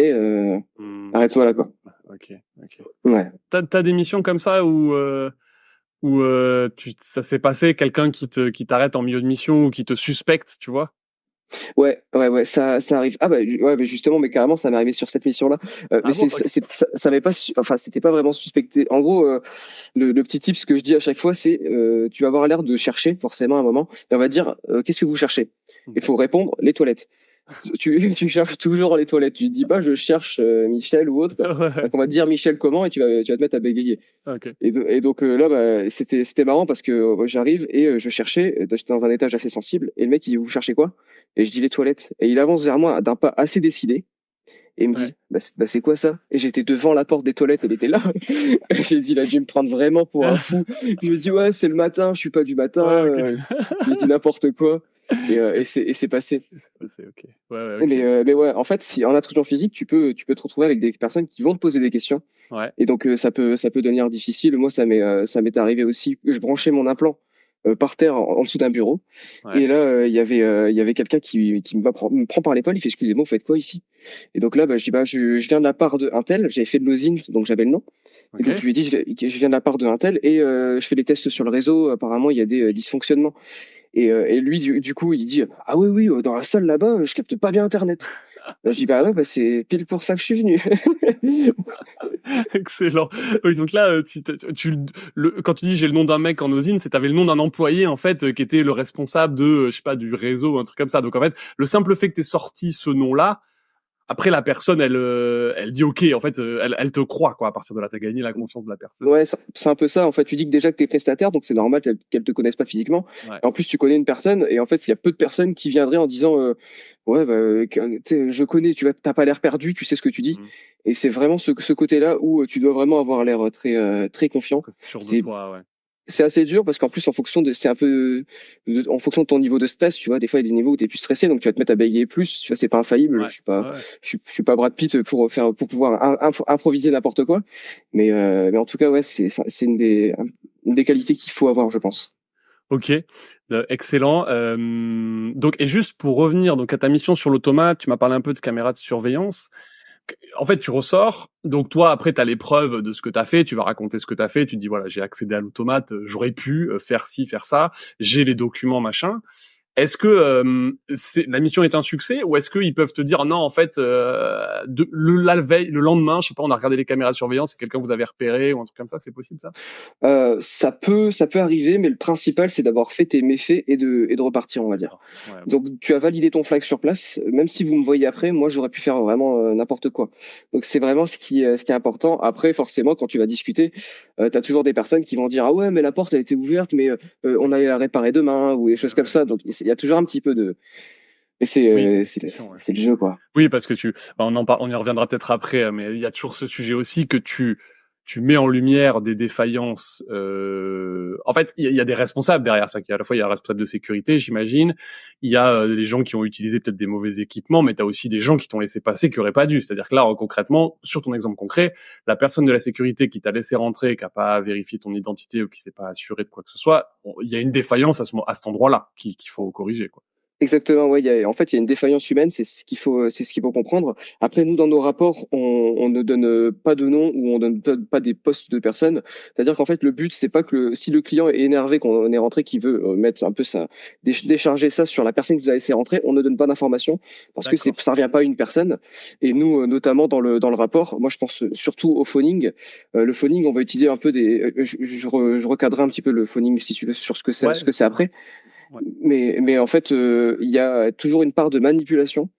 arrête-toi là, quoi. Ok, ok. Ouais. T'as des missions comme ça où ça s'est passé, quelqu'un qui t'arrête en milieu de mission ou qui te suspecte, tu vois? Ouais, ça arrive. Ah bah, ouais, mais justement, mais carrément, ça m'est arrivé sur cette mission-là. Ah Mais bon? Ok. ça m'avait pas, enfin, c'était pas vraiment suspecté. En gros, le petit tip, ce que je dis à chaque fois, c'est, tu vas avoir l'air de chercher forcément à un moment, et on va dire, qu'est-ce que vous cherchez? Il faut répondre les toilettes. Tu cherches toujours les toilettes. Tu dis pas, je cherche Michel ou autre. Ouais. Donc on va te dire Michel comment et tu vas te mettre à bégayer. Ok. Et donc là, bah, c'était marrant parce que j'arrive et je cherchais. J'étais dans un étage assez sensible et le mec il dit vous cherchez quoi? Et je dis les toilettes. Et il avance vers moi d'un pas assez décidé et il me Ouais. dit c'est quoi ça? Et j'étais devant la porte des toilettes, elle était là. J'ai dit là, je vais me prendre vraiment pour un fou. Je me dis ouais, c'est le matin, je suis pas du matin. Ouais, ok. Je lui dis n'importe quoi et c'est passé. C'est ok. Ouais, ouais, ok. Mais ouais, en fait, si en attribution physique, tu peux te retrouver avec des personnes qui vont te poser des questions. Ouais. Et donc, ça peut devenir difficile. Moi, ça m'est arrivé aussi. Je branchais mon implant par terre en dessous d'un bureau. Ouais. Et là, il y avait quelqu'un me prend par l'épaule. Il fait, excusez-moi, vous faites quoi ici? Et donc là, bah, je dis, bah, je viens de la part de un tel. J'avais fait de l'osine, donc j'avais le nom. Et Ok. donc, je lui ai dit, je viens de la part de un tel et je fais des tests sur le réseau. Apparemment, il y a des dysfonctionnements. Et lui, du coup, il dit, ah oui, oui, dans la salle là-bas, je capte pas bien Internet. Je dis, bah ouais, bah, c'est pile pour ça que je suis venu. Excellent. Oui, donc là, quand tu dis j'ai le nom d'un mec en usine, c'est t'avais le nom d'un employé en fait qui était le responsable de, je sais pas, du réseau, un truc comme ça. Donc en fait, le simple fait que t'aies sorti ce nom-là, après la personne, elle dit ok, en fait, elle te croit quoi. À partir de là, t'as gagné la confiance de la personne. Ouais, c'est un peu ça. En fait, tu dis que déjà que t'es prestataire, donc c'est normal qu'elle te connaisse pas physiquement. Ouais. Et en plus, tu connais une personne, et en fait, il y a peu de personnes qui viendraient en disant, ouais, bah, tu sais, je connais, tu vois, t'as pas l'air perdu, tu sais ce que tu dis. Mmh. Et c'est vraiment ce côté-là où tu dois vraiment avoir l'air très confiant. Sûr de C'est toi, ouais. c'est assez dur parce qu'en plus c'est un peu en fonction de ton niveau de stress, tu vois, des fois il y a des niveaux où tu es plus stressé donc tu vas te mettre à bégayer plus, tu vois, c'est pas infaillible, Ouais. Ouais. je suis pas Brad Pitt pour pouvoir improviser n'importe quoi, mais en tout cas ouais, c'est une des qualités qu'il faut avoir, je pense. Ok, excellent. Donc, et juste pour revenir donc à ta mission sur l'automate, tu m'as parlé un peu de caméras de surveillance. En fait, tu ressors, donc toi, après, tu as les preuves de ce que tu as fait, tu vas raconter ce que tu as fait, tu te dis, voilà, j'ai accédé à l'automate, j'aurais pu faire ci, faire ça, j'ai les documents, machin. Est-ce que la mission est un succès ou est-ce qu'ils peuvent te dire non en fait la veille, le lendemain, je sais pas, on a regardé les caméras de surveillance et quelqu'un vous avait repéré ou un truc comme ça, c'est possible ça? Ça peut arriver, mais le principal c'est d'avoir fait tes méfaits et de repartir, on va dire. D'accord. Ouais, bon. Donc tu as validé ton flag sur place, même si vous me voyez après, moi j'aurais pu faire vraiment n'importe quoi. Donc c'est vraiment ce qui est important. Après forcément quand tu vas discuter, tu as toujours des personnes qui vont dire ah ouais mais la porte a été ouverte mais on a la réparer demain ou des choses comme ça. Donc il y a toujours un petit peu de mais Oui, question, ouais. c'est le jeu quoi. Oui, parce que on y reviendra peut-être après, mais il y a toujours ce sujet aussi que tu mets en lumière des défaillances. En fait, il y a des responsables derrière ça. À la fois, il y a un responsable de sécurité, j'imagine. Il y a des gens qui ont utilisé peut-être des mauvais équipements, mais tu as aussi des gens qui t'ont laissé passer qui auraient pas dû. C'est-à-dire que là, concrètement, sur ton exemple concret, la personne de la sécurité qui t'a laissé rentrer, qui a pas vérifié ton identité ou qui s'est pas assuré de quoi que ce soit, il y a une défaillance à cet endroit-là qu'il faut corriger, quoi. Exactement, ouais. En fait, il y a une défaillance humaine, c'est ce qu'il faut comprendre. Après, nous, dans nos rapports, on ne donne pas de nom ou on donne pas des postes de personnes. C'est-à-dire qu'en fait, le but, c'est pas que si le client est énervé qu'on est rentré, qu'il veut mettre un peu décharger ça sur la personne qui nous a laissé rentrer, on ne donne pas d'informations parce que D'accord. ça revient pas à une personne. Et nous, notamment dans le rapport, moi, je pense surtout au phoning. Le phoning, on va utiliser un peu je recadrerai un petit peu le phoning si tu veux sur ce Ouais. que c'est après. Ouais. Mais en fait, il y a toujours une part de manipulation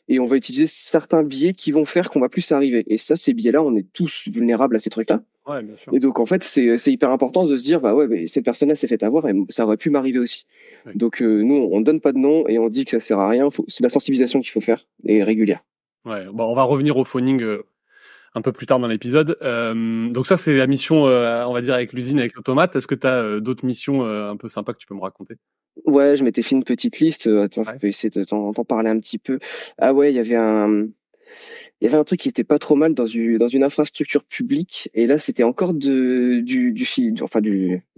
et on va utiliser certains biais qui vont faire qu'on va plus arriver. Et ça, ces biais-là, on est tous vulnérables à ces trucs-là. Ouais, bien sûr. Et donc, en fait, c'est hyper important de se dire, bah ouais, mais cette personne-là s'est fait avoir et ça aurait pu m'arriver aussi. Oui. Donc, nous, on donne pas de nom et on dit que ça sert à rien. C'est la sensibilisation qu'il faut faire et régulière. Ouais. Bon, on va revenir au phoning un peu plus tard dans l'épisode. Donc ça, c'est la mission, on va dire, avec l'usine, avec l'automate. Est-ce que tu as d'autres missions un peu sympas que tu peux me raconter? Ouais, je m'étais fait une petite liste. Attends, je Ouais. peux essayer de t'en parler un petit peu. Ah ouais, il y avait un truc qui était pas trop mal dans une infrastructure publique. Et là, c'était encore de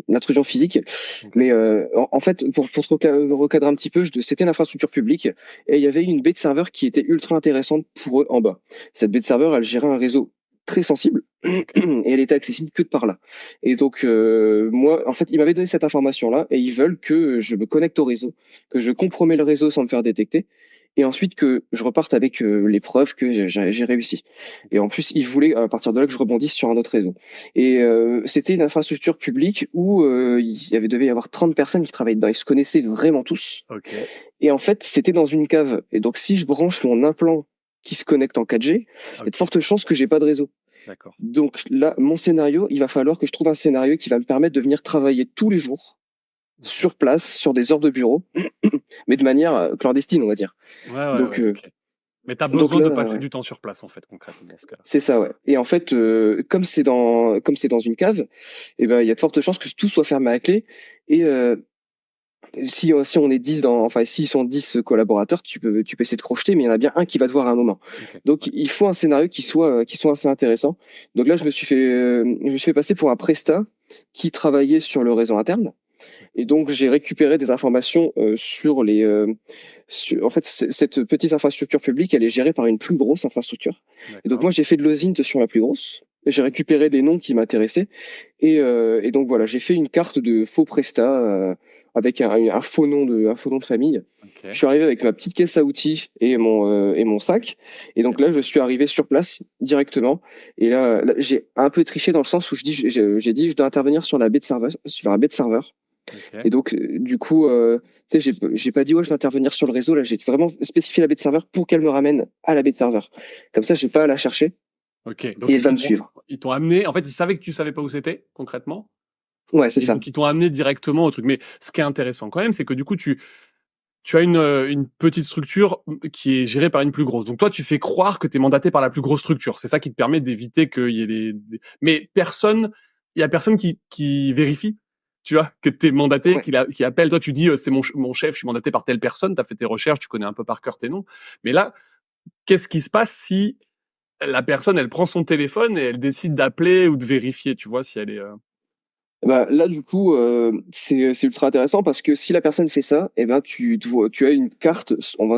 l'intrusion physique. Ok. Mais en fait, pour te recadrer un petit peu, c'était une infrastructure publique et il y avait une baie de serveur qui était ultra intéressante pour eux en bas. Cette baie de serveur, elle gérait un réseau très sensible et Ok. elle était accessible que de par là. Et donc moi, en fait, ils m'avaient donné cette information-là et ils veulent que je me connecte au réseau, que je compromets le réseau sans me faire détecter et ensuite que je reparte avec les preuves que j'ai réussi. Et en plus, ils voulaient à partir de là que je rebondisse sur un autre réseau. Et c'était une infrastructure publique où devait y avoir 30 personnes qui travaillaient dedans. Ils se connaissaient vraiment tous. Ok. Et en fait, c'était dans une cave. Et donc, si je branche mon implant qui se connecte en 4G, il y a de Ok. fortes chances que j'ai pas de réseau. D'accord. Donc là, mon scénario, il va falloir que je trouve un scénario qui va me permettre de venir travailler tous les jours Ok. sur place, sur des heures de bureau, mais de manière clandestine, on va dire. Ouais, ouais, Donc, ouais. Ok. Mais t'as donc besoin de là, passer ouais. du temps sur place, en fait, concrètement, dans ce cas-là. C'est ça, ouais. Et en fait, comme c'est dans une cave, eh ben, il y a de fortes chances que tout soit fermé à clé. Et si on est 10 enfin, s'ils sont 10 collaborateurs, tu peux essayer de crocheter, mais il y en a bien un qui va te voir à un moment. Ok. Donc, Ouais. il faut un scénario qui soit assez intéressant. Donc là, je me suis fait passer pour un prestat qui travaillait sur le réseau interne. Et donc, j'ai récupéré des informations en fait, cette petite infrastructure publique, elle est gérée par une plus grosse infrastructure. Et donc, D'accord. moi, j'ai fait de l'OSINT sur la plus grosse. Et j'ai récupéré des noms qui m'intéressaient. Et donc, voilà, j'ai fait une carte de faux prestat avec un faux nom de famille. Je Ok. suis arrivé avec ma petite caisse à outils et mon sac. Et donc là, je suis arrivé sur place directement. Et là, j'ai un peu triché dans le sens où j'ai dit, je dois intervenir sur la baie de serveur. Et Ok. donc, du coup, tu sais, j'ai pas dit, ouais, je vais intervenir sur le réseau. Là, j'ai vraiment spécifié la baie de serveur pour qu'elle me ramène à la baie de serveur. Comme ça, j'ai pas à la chercher Ok. et Donc, elle va me suivre. ils t'ont amené. En fait, ils savaient que tu savais pas où c'était, concrètement. Ouais, c'est Et ça. donc, ils t'ont amené directement au truc. Mais ce qui est intéressant quand même, c'est que du coup, tu as une petite structure qui est gérée par une plus grosse. Donc toi, tu fais croire que tu es mandaté par la plus grosse structure. C'est ça qui te permet d'éviter qu'il y ait Mais il y a personne qui vérifie, tu vois, que tu es mandaté, Ouais. qui appelle. Toi, tu dis, c'est mon chef, je suis mandaté par telle personne, tu as fait tes recherches, tu connais un peu par cœur tes noms. Mais là, qu'est-ce qui se passe si la personne, elle prend son téléphone et elle décide d'appeler ou de vérifier, tu vois, si elle est... Bah, là, du coup, c'est ultra intéressant parce que si la personne fait ça, eh ben, tu as une carte,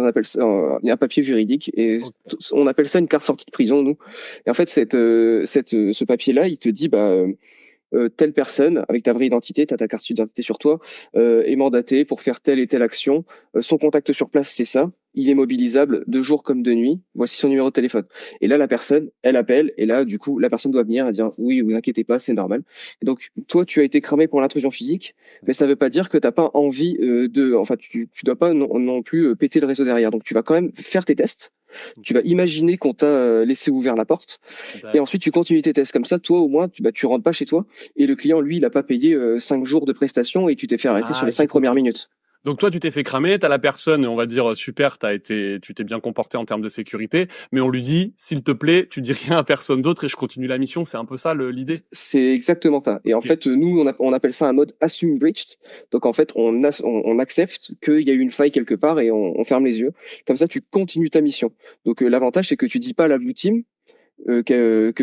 appelle ça, il y a un papier juridique et Ok, on appelle ça une carte sortie de prison, nous. Et en fait, ce papier-là, il te dit, bah, telle personne, avec ta vraie identité, tu as ta carte d'identité sur toi, est mandatée pour faire telle et telle action. Son contact sur place, c'est ça. Il est mobilisable de jour comme de nuit. Voici son numéro de téléphone. Et là, la personne, elle appelle. Et là, du coup, la personne doit venir et dire oui, vous inquiétez pas, c'est normal. Et donc, toi, tu as été cramé pour l'intrusion physique, mais ça d'accord. veut pas dire que t'as pas envie enfin, tu dois pas non plus péter le réseau derrière. Donc, tu vas quand même faire tes tests. Tu Ok, vas imaginer qu'on t'a laissé ouvert la porte et d'accord. ensuite tu continues tes tests comme ça. Toi au moins tu rentres pas chez toi et le client lui il a pas payé 5 jours de prestation et tu t'es fait arrêter sur Ah, les j'ai 5 premières minutes. Donc toi, tu t'es fait cramer, t'as la personne, on va dire super, tu t'es bien comporté en termes de sécurité, mais on lui dit, s'il te plaît, tu dis rien à personne d'autre et je continue la mission. C'est un peu ça l'idée. C'est exactement ça. Et en Ok. fait nous on appelle ça un mode assume breached. Donc en fait on accepte qu'il y a eu une faille quelque part et on ferme les yeux. Comme ça tu continues ta mission. Donc l'avantage c'est que tu dis pas à la blue team que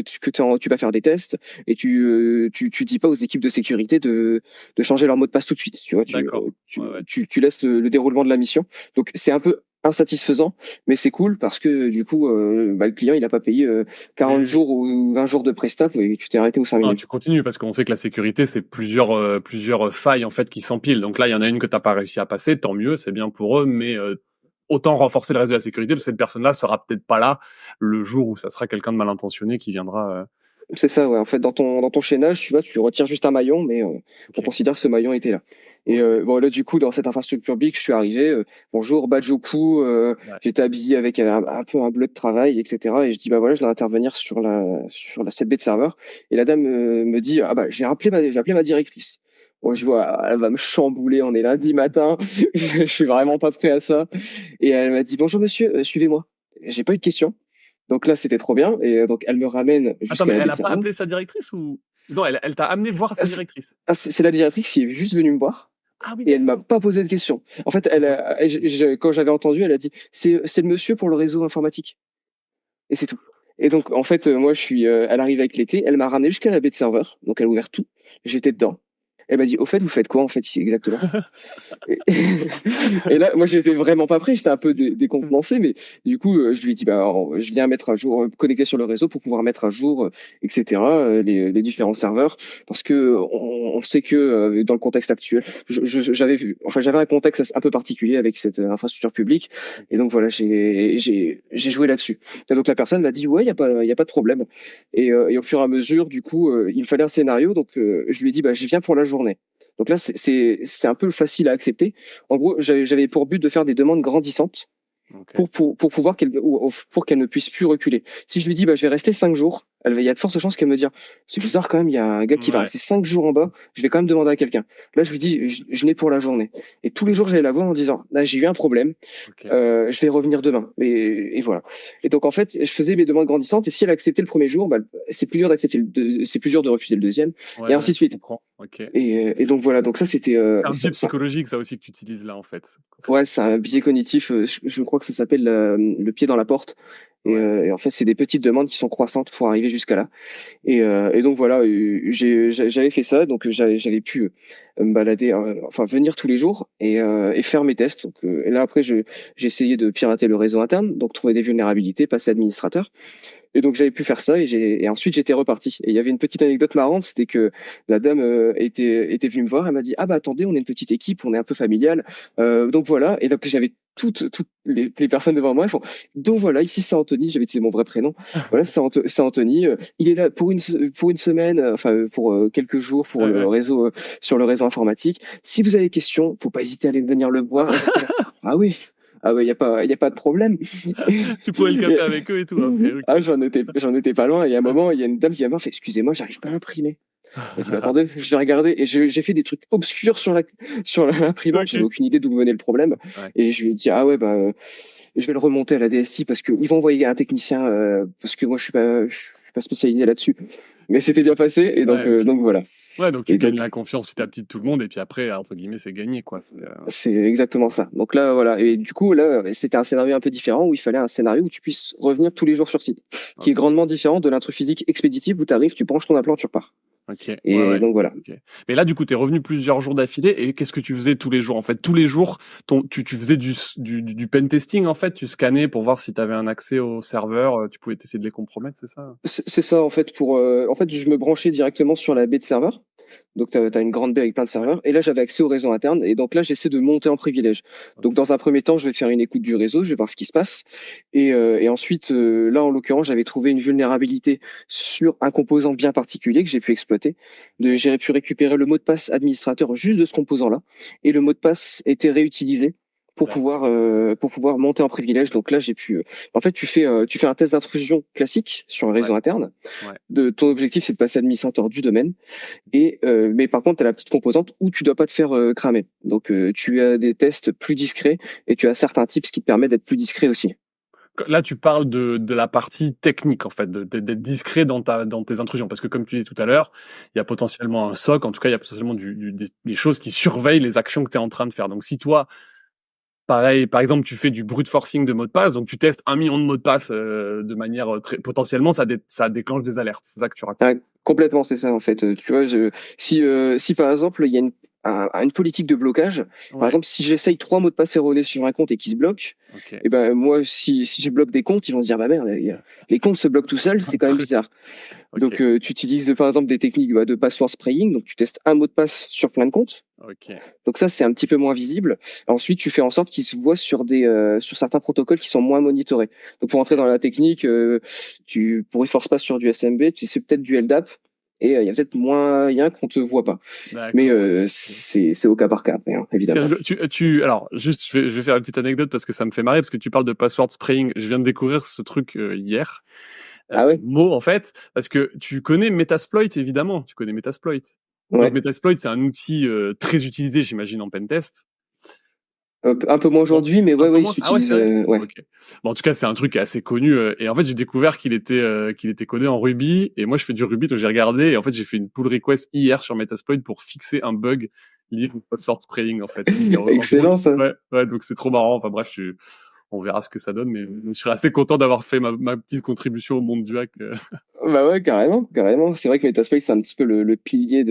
tu vas faire des tests et tu dis pas aux équipes de sécurité de changer leur mot de passe tout de suite. Tu vois, D'accord. Ouais, ouais. tu laisses le déroulement de la mission. Donc c'est un peu insatisfaisant, mais c'est cool parce que du coup, bah, le client il a pas payé Oui, 40 oui, oui. jours ou 20 jours de prestat et tu t'es arrêté aux 5 Non, minutes. tu continues parce qu'on sait que la sécurité, c'est plusieurs failles en fait qui s'empilent. Donc là, il y en a une que t'as pas réussi à passer, tant mieux, c'est bien pour eux, mais autant renforcer le reste de la sécurité parce que cette personne-là sera peut-être pas là le jour où ça sera quelqu'un de mal intentionné qui viendra. C'est ça, ouais. En fait, dans ton chaînage, tu vois, tu retires juste un maillon, mais on Ok. considère que ce maillon était là. Et Ok. bon, là, du coup, dans cette infrastructure big, je suis arrivé. Bonjour, badge au cou. Ouais. J'étais habillé avec un peu un bleu de travail, etc. Et je dis, bah voilà, je dois intervenir sur la 7B de serveur. Et la dame me dit, ah bah, j'ai appelé ma directrice. Bon, je vois, elle va me chambouler. On est lundi matin. Je suis vraiment pas prêt à ça. Et elle m'a dit, bonjour monsieur, suivez-moi. J'ai pas eu de questions. Donc là, c'était trop bien. Et donc, elle me ramène Attends, jusqu'à mais la elle baie de a pas serveur. appelé sa directrice ou non, elle t'a amené voir Ah, sa directrice. c'est la directrice qui est juste venue me voir Ah oui, et elle m'a d'accord. pas posé de questions. En fait, quand j'avais entendu, elle a dit c'est le monsieur pour le réseau informatique et c'est tout. Et donc en fait, moi je suis, elle arrive avec les clés, elle m'a ramené jusqu'à la baie de serveur, donc elle a ouvert tout. J'étais dedans. Elle m'a dit au fait vous faites quoi en fait ici exactement? Et, et là, moi, j'étais vraiment pas prêt. J'étais un peu décontenancé, mais du coup, je lui ai dit, bah, je viens mettre à jour, connecter sur le réseau pour pouvoir mettre à jour, etc., les différents serveurs, parce que on sait que dans le contexte actuel, j'avais vu, enfin, j'avais un contexte un peu particulier avec cette infrastructure publique, et Ok. donc voilà, j'ai joué là-dessus. Et donc la personne m'a dit, ouais, il y a pas de problème. Et au fur et à mesure, du coup, il me fallait un scénario, donc je lui ai dit, bah, je viens pour la journée. Donc là, c'est un peu facile à accepter. En gros, j'avais pour but de faire des demandes grandissantes Ok. pour pouvoir pour qu'elle ne puisse plus reculer. Si je lui dis, bah, je vais rester 5 jours, il y a de fortes chances qu'elle me dise, c'est bizarre quand même, il y a un gars qui va Ouais. rester 5 jours en bas, je vais quand même demander à quelqu'un. Là, je lui dis, je n'ai pour la journée. Et tous les jours, j'allais la voir en disant, là, j'ai eu un problème, Ok. je vais revenir demain. Et voilà. Et donc, en fait, je faisais mes demandes grandissantes, et si elle acceptait le premier jour, bah, c'est plus dur c'est plus dur de refuser le deuxième, et Ouais, ouais, ainsi de je suite. comprends. Ok. Et donc voilà, donc ça c'était C'est un biais psychologique, ça aussi, que tu utilises là, en fait. ouais, c'est un biais cognitif. Je crois que ça s'appelle le pied dans la porte. Ouais. Et en fait, c'est des petites demandes qui sont croissantes pour arriver jusqu'à là. Et donc voilà, j'avais fait ça, donc j'avais pu me balader, enfin venir tous les jours et faire mes tests. Donc et là après, j'ai essayé de pirater le réseau interne, donc trouver des vulnérabilités, passer administrateur. Et donc j'avais pu faire ça et ensuite j'étais reparti. Et il y avait une petite anecdote marrante, c'était que la dame était venue me voir, elle m'a dit ah bah attendez, on est une petite équipe, on est un peu familial, donc voilà. Et donc j'avais toutes les personnes devant moi, elles font donc voilà, ici c'est Anthony, j'avais utilisé mon vrai prénom. Voilà, c'est Anthony, il est là pour une semaine, enfin pour quelques jours pour Ouais, le ouais. réseau sur le réseau informatique. Si vous avez des questions, faut pas hésiter à aller venir le voir. Et j'étais là, ah oui. Ah ouais, il y a pas de problème. Tu prenais le café avec eux et tout. Ok, Ah, ok. j'en étais pas loin. Et à un moment, il y a une dame qui vient me voir, fait, excusez-moi, j'arrive pas à imprimer. Elle dit, bah, attendez, je vais regarder. Et j'ai fait des trucs obscurs sur l'imprimante. J'avais Ok. aucune idée d'où venait le problème. Ouais. Et je lui ai dit, ah ouais, bah, je vais le remonter à la DSI parce que ils vont envoyer un technicien, parce que moi, je suis pas spécialisé là-dessus. Mais c'était bien passé. Et Ouais, ok. donc voilà. Ouais, donc tu Et gagnes donc, la confiance petit à petit de tout le monde, et puis après, entre guillemets, c'est gagné, quoi. c'est exactement ça. Donc là, voilà. Et du coup, là, c'était un scénario un peu différent où il fallait un scénario où tu puisses revenir tous les jours sur site, qui est Ok. grandement différent de l'intrus physique expéditif où tu arrives, tu branches ton implant, tu repars. Ok. Ouais, Et ouais. donc voilà. Ok. Mais là, du coup, t'es revenu plusieurs jours d'affilée, et qu'est-ce que tu faisais tous les jours? En fait, tous les jours, tu faisais du pen testing, en fait. Tu scannais pour voir si t'avais un accès au serveur, tu pouvais essayer de les compromettre, c'est ça? C'est ça en fait en fait je me branchais directement sur la baie de serveur. Donc tu as une grande baie avec plein de Ouais. serveurs et là j'avais accès au réseau interne et donc là j'essaie de monter en privilège. Ok. Donc dans un premier temps, je vais faire une écoute du réseau, je vais voir ce qui se passe et ensuite là en l'occurrence, j'avais trouvé une vulnérabilité sur un composant bien particulier que j'ai pu exploiter. J'ai pu récupérer le mot de passe administrateur juste de ce composant-là et le mot de passe était réutilisé D'accord. pour pouvoir monter en privilège. Donc là, j'ai pu. En fait, tu fais un test d'intrusion classique sur un Ouais. réseau interne. Ouais. Ton objectif, c'est de passer administrateur du domaine. Mais par contre, tu as la petite composante où tu dois pas te faire cramer. Donc, tu as des tests plus discrets et tu as certains tips qui te permettent d'être plus discret aussi. Là, tu parles de la partie technique, en fait, d'être discret dans tes intrusions. Parce que comme tu dis tout à l'heure, il y a potentiellement un SOC, en tout cas, il y a potentiellement des choses qui surveillent les actions que tu es en train de faire. Donc, si toi, pareil, par exemple, tu fais du brute forcing de mots de passe, donc tu testes 1 million de mots de passe de manière potentiellement, ça déclenche des alertes. C'est ça que tu racontes. Ah, complètement, c'est ça en fait. Tu vois, si par exemple, il y a une politique de blocage. Par exemple, si j'essaye 3 mots de passe erronés sur un compte et qu'il se bloque, et ben moi, si je bloque des comptes, ils vont se dire bah merde, les comptes se bloquent tout seuls, c'est quand même bizarre. Donc tu utilises par exemple des techniques de password spraying, donc tu testes un mot de passe sur plein de comptes. Donc ça c'est un petit peu moins visible. Ensuite tu fais en sorte qu'il se voit sur certains protocoles qui sont moins monitorés. Donc pour entrer dans la technique, tu pour force pas sur du SMB, tu sais peut-être du LDAP. Et il y a peut-être moyen qu'on te voit pas. Mais c'est au cas par cas, après, hein, évidemment. Alors, juste, je vais faire une petite anecdote parce que ça me fait marrer, parce que tu parles de password spraying. Je viens de découvrir ce truc hier. Ah ouais? Mot, en fait, parce que tu connais Metasploit, évidemment. Tu connais Metasploit. Ouais. Donc, Metasploit, c'est un outil très utilisé, j'imagine, en pentest. Un peu moins aujourd'hui, mais ouais, il s'utilise. Ouais. Okay. Bon, en tout cas, c'est un truc assez connu. Et en fait, j'ai découvert qu'il était codé en Ruby. Et moi, je fais du Ruby, donc j'ai regardé. Et en fait, j'ai fait une pull request hier sur Metasploit pour fixer un bug lié au password spraying, en fait. Excellent, ça. Ouais, donc c'est trop marrant. Enfin bref, on verra ce que ça donne, mais je serais assez content d'avoir fait ma petite contribution au monde du hack. Bah ouais, carrément. C'est vrai que Metasploit, c'est un petit peu le pilier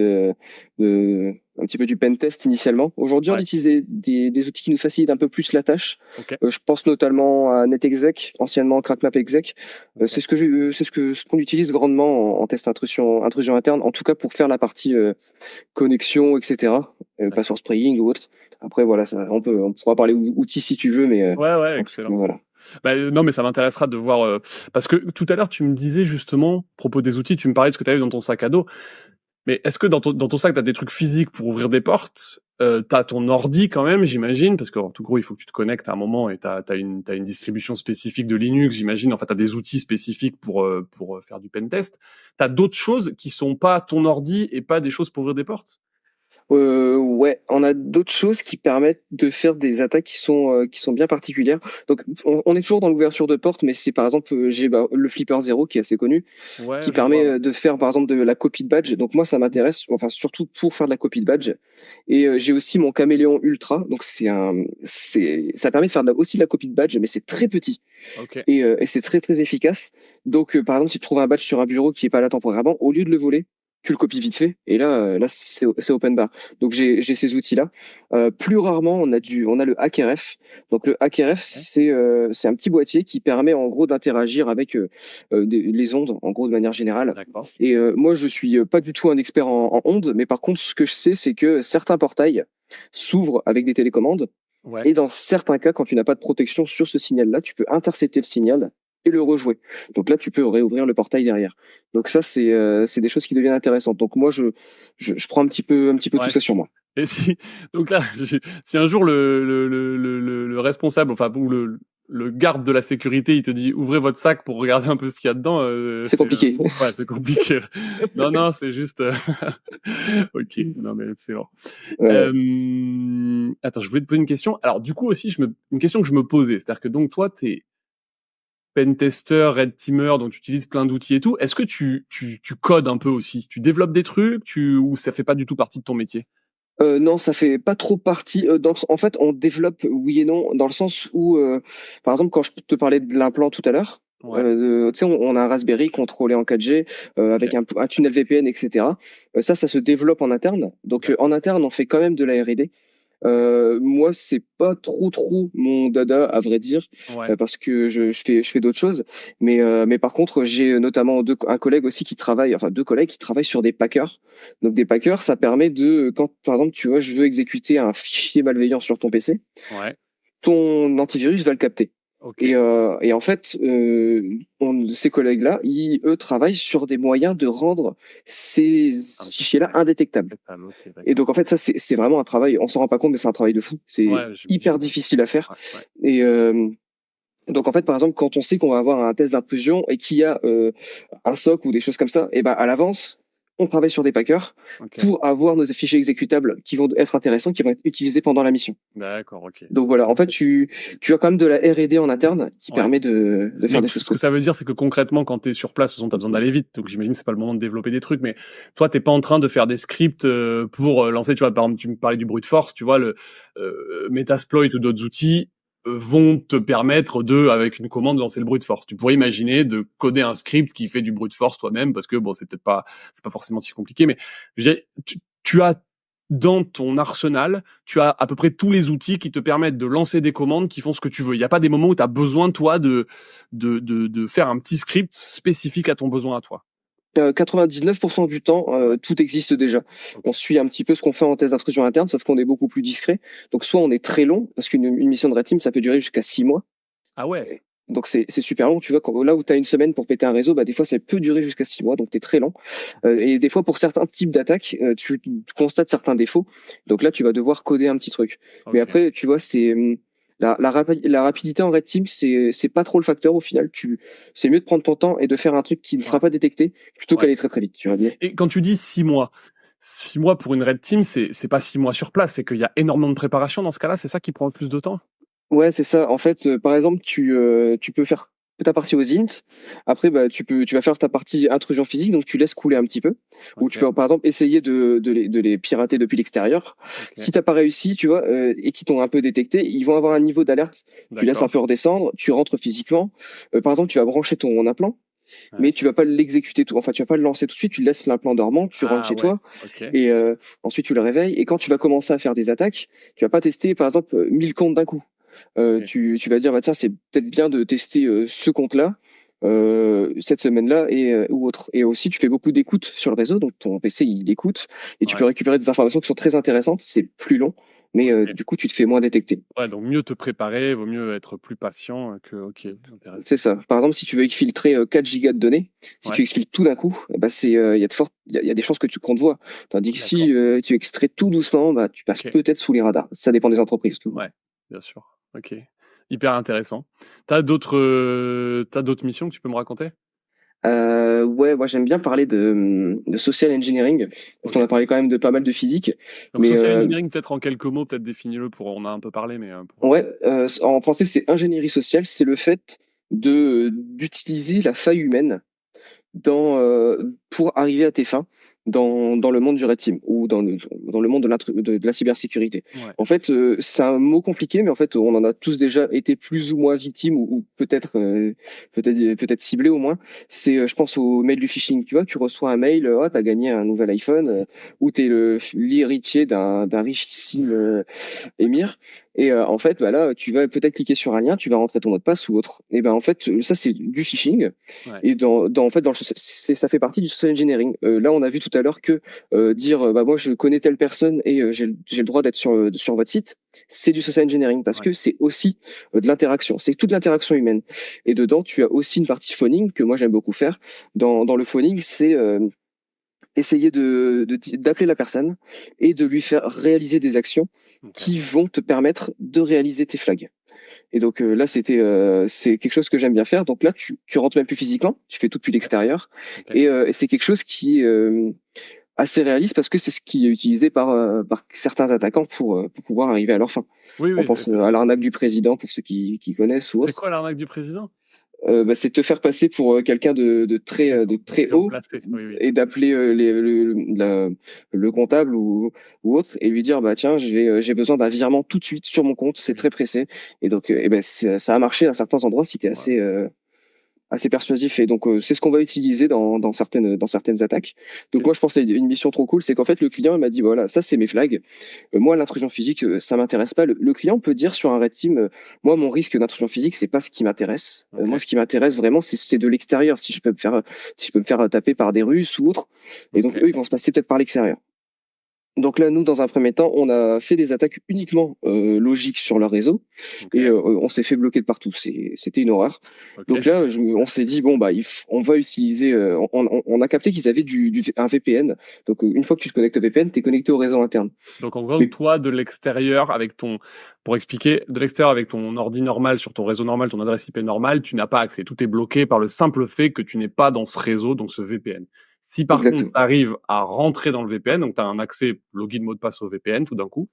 un petit peu du pentest initialement. Aujourd'hui, on utilise des outils qui nous facilitent un peu plus la tâche. Je pense notamment à NetExec, anciennement CrackMapExec. C'est ce qu'on utilise grandement en test intrusion interne, en tout cas pour faire la partie connexion, etc. Password spraying ou autre. Après, voilà, on pourra parler outils si tu veux, mais ouais, excellent. Voilà. Non, mais ça m'intéressera de voir parce que tout à l'heure tu me disais justement, à propos des outils, tu me parlais de ce que tu avais dans ton sac à dos. Mais est-ce que dans ton sac t'as des trucs physiques pour ouvrir des portes? T'as ton ordi quand même, j'imagine, parce que en tout gros il faut que tu te connectes à un moment et t'as une distribution spécifique de Linux, j'imagine. Enfin, t'as des outils spécifiques pour faire du pentest. T'as d'autres choses qui sont pas ton ordi et pas des choses pour ouvrir des portes? Ouais, on a d'autres choses qui permettent de faire des attaques qui sont bien particulières. Donc, on est toujours dans l'ouverture de porte, mais c'est par exemple, j'ai le Flipper Zero qui est assez connu, qui permet de faire par exemple de la copie de badge. Donc moi, ça m'intéresse, enfin surtout pour faire de la copie de badge. Et j'ai aussi mon Caméléon Ultra. Donc ça permet de faire aussi de la copie de badge, mais c'est très petit. Et c'est très très efficace. Donc par exemple, si tu trouves un badge sur un bureau qui est pas là temporairement, au lieu de le voler, tu le copies vite fait, et là c'est open bar. Donc j'ai ces outils-là. Plus rarement, on a le HackRF. Donc le HackRF, c'est un petit boîtier qui permet en gros d'interagir avec les ondes, en gros de manière générale. Et moi, je suis pas du tout un expert en ondes, mais par contre, ce que je sais, c'est que certains portails s'ouvrent avec des télécommandes. Et dans certains cas, quand tu n'as pas de protection sur ce signal-là, tu peux intercepter le signal et le rejouer. Donc là, tu peux réouvrir le portail derrière. Donc ça, c'est des choses qui deviennent intéressantes. Donc moi, je prends un petit peu tout ça sur moi. Et donc là, si un jour le responsable, enfin ou le garde de la sécurité, il te dit ouvrez votre sac pour regarder un peu ce qu'il y a dedans. C'est compliqué. Ouais, c'est compliqué. non, c'est juste. Ok, non mais c'est bon. Attends, je voulais te poser une question. Alors du coup aussi, une question que je me posais, c'est-à-dire que donc toi, t'es pentester, red teamer, donc tu utilises plein d'outils et tout. Est-ce que tu codes un peu aussi? Tu développes des trucs, ou ça fait pas du tout partie de ton métier? Non, ça fait pas trop partie. En fait, on développe oui et non, dans le sens où, par exemple, quand je te parlais de l'implant tout à l'heure, tu sais, on a un Raspberry contrôlé en 4G avec un tunnel VPN, etc. Ça se développe en interne. Donc en interne, on fait quand même de la R&D. Moi, c'est pas trop mon dada, à vrai dire, parce que je fais d'autres choses. Mais par contre, j'ai notamment un collègue aussi qui travaille, enfin 2 collègues qui travaillent sur des packers. Donc des packers, ça permet quand par exemple, tu vois, je veux exécuter un fichier malveillant sur ton PC, ton antivirus va le capter. Et en fait, ces collègues-là, eux travaillent sur des moyens de rendre ces fichiers-là indétectables. Et donc en fait, ça c'est vraiment un travail. On s'en rend pas compte, mais c'est un travail de fou. C'est hyper difficile à faire. Et donc en fait, par exemple, quand on sait qu'on va avoir un test d'intrusion et qu'il y a un SOC ou des choses comme ça, et ben à l'avance, on travaille sur des packers pour avoir nos fichiers exécutables qui vont être intéressants, qui vont être utilisés pendant la mission. D'accord, ok. Donc voilà, en fait, tu as quand même de la R&D en interne qui permet de faire des choses. Ce que ça veut dire, c'est que concrètement, quand tu es sur place, tu as besoin d'aller vite. Donc j'imagine que c'est pas le moment de développer des trucs, mais toi, t'es pas en train de faire des scripts pour lancer, tu vois, par exemple, tu me parlais du brute force, tu vois, le Metasploit ou d'autres outils vont te permettre avec une commande, lancer le brute force. Tu pourrais imaginer de coder un script qui fait du brute force toi-même, parce que bon, c'est pas forcément si compliqué, mais je dirais, tu as dans ton arsenal, tu as à peu près tous les outils qui te permettent de lancer des commandes qui font ce que tu veux. Il n'y a pas des moments où tu as besoin, toi, de faire un petit script spécifique à ton besoin à toi. 99% du temps, tout existe déjà. On suit un petit peu ce qu'on fait en test d'intrusion interne, sauf qu'on est beaucoup plus discret. Donc soit on est très long, parce qu'une mission de Red Team, ça peut durer jusqu'à 6 mois. Ah ouais. Donc c'est super long, tu vois, là où tu as une semaine pour péter un réseau, des fois ça peut durer jusqu'à 6 mois, donc tu es très lent. Et des fois pour certains types d'attaques, tu constates certains défauts, donc là tu vas devoir coder un petit truc. Okay. Mais après, tu vois, c'est la rapidité en Red Team, c'est pas trop le facteur au final. C'est mieux de prendre ton temps et de faire un truc qui ne sera pas détecté plutôt qu'aller très très vite, tu vois bien. Et quand tu dis 6 mois, 6 mois pour une Red Team, c'est pas 6 mois sur place, c'est qu'il y a énormément de préparation dans ce cas-là, c'est ça qui prend le plus de temps? Ouais, c'est ça. En fait, par exemple, tu peux faire ta partie aux int. Après, tu vas faire ta partie intrusion physique, donc tu laisses couler un petit peu. Ou tu peux, par exemple, essayer de les pirater depuis l'extérieur. Si t'as pas réussi, tu vois, et qu'ils t'ont un peu détecté, ils vont avoir un niveau d'alerte. Tu laisses un peu redescendre, tu rentres physiquement. Par exemple, tu vas brancher ton implant. Mais tu vas pas l'exécuter tout. Enfin, tu vas pas le lancer tout de suite. Tu laisses l'implant dormant, tu rentres chez toi, et ensuite tu le réveilles. Et quand tu vas commencer à faire des attaques, tu vas pas tester, par exemple, 1000 comptes d'un coup. Tu vas dire, tiens, c'est peut-être bien de tester ce compte-là cette semaine-là ou autre. Et aussi, tu fais beaucoup d'écoute sur le réseau, donc ton PC il écoute et tu peux récupérer des informations qui sont très intéressantes. C'est plus long, mais du coup, tu te fais moins détecter. Ouais, donc mieux te préparer, vaut mieux être plus patient que. Ok, intéressant. C'est ça. Par exemple, si tu veux exfiltrer 4 gigas de données, si tu exfiltres tout d'un coup, il y a des chances que qu'on te voit. Tandis que si tu extrais tout doucement, tu passes peut-être sous les radars. Ça dépend des entreprises. Tout. Ouais, bien sûr. Ok, hyper intéressant. T'as d'autres missions que tu peux me raconter? Ouais, moi j'aime bien parler de social engineering parce qu'on a parlé quand même de pas mal de physique. Donc mais social engineering, peut-être en quelques mots, peut-être définis-le on a un peu parlé, mais. Ouais, en français c'est ingénierie sociale, c'est le fait d'utiliser la faille humaine pour arriver à tes fins dans le monde du Red Team ou dans le monde de la cybersécurité. Ouais. En fait, c'est un mot compliqué, mais en fait, on en a tous déjà été plus ou moins victimes ou peut-être ciblés au moins. C'est, je pense au mail du phishing. Tu vois, tu reçois un mail, t'as gagné un nouvel iPhone, ou t'es l'héritier d'un richissime émir. Et en fait, là, tu vas peut-être cliquer sur un lien, tu vas rentrer ton mot de passe ou autre. Et en fait, ça c'est du phishing. Ouais. Et ça fait partie du social engineering. Là, on a vu tout à l'heure que dire, moi je connais telle personne et j'ai le droit d'être sur votre site, c'est du social engineering parce que c'est aussi de l'interaction. C'est toute l'interaction humaine. Et dedans, tu as aussi une partie phoning que moi j'aime beaucoup faire. Dans le phoning, c'est essayer d'appeler la personne et de lui faire réaliser des actions qui vont te permettre de réaliser tes flags. Et donc là, c'est quelque chose que j'aime bien faire. Donc là, tu rentres même plus physiquement, tu fais tout depuis l'extérieur. Et c'est quelque chose qui est assez réaliste parce que c'est ce qui est utilisé par certains attaquants pour pouvoir arriver à leur fin. Oui, on pense à l'arnaque du président pour ceux qui connaissent ou autre. C'est quoi l'arnaque du président? C'est te faire passer pour quelqu'un de très haut et d'appeler le comptable ou autre et lui dire tiens j'ai besoin d'un virement tout de suite sur mon compte, c'est très pressé. Et donc ça a marché à certains endroits si t'es assez persuasif. Et donc c'est ce qu'on va utiliser dans certaines attaques. Donc moi je pensais une mission trop cool, c'est qu'en fait le client m'a dit voilà, ça c'est mes flags. Moi l'intrusion physique ça m'intéresse pas. Le client peut dire sur un red team moi mon risque d'intrusion physique c'est pas ce qui m'intéresse. Moi ce qui m'intéresse vraiment c'est de l'extérieur, si je peux me faire taper par des Russes ou autres. Et donc eux ils vont se passer peut-être par l'extérieur. Donc là, nous, dans un premier temps, on a fait des attaques uniquement logiques sur leur réseau et on s'est fait bloquer de partout. C'était une horreur. Donc là, on s'est dit bon on va utiliser. On a capté qu'ils avaient un VPN. Donc une fois que tu te connectes au VPN, t'es connecté au réseau interne. Donc en gros, toi, de l'extérieur avec ton ordi normal sur ton réseau normal, ton adresse IP normale, tu n'as pas accès. Tout est bloqué par le simple fait que tu n'es pas dans ce réseau, donc ce VPN. Si par contre, tu arrives à rentrer dans le VPN, donc tu as un accès login mot de passe au VPN tout d'un coup,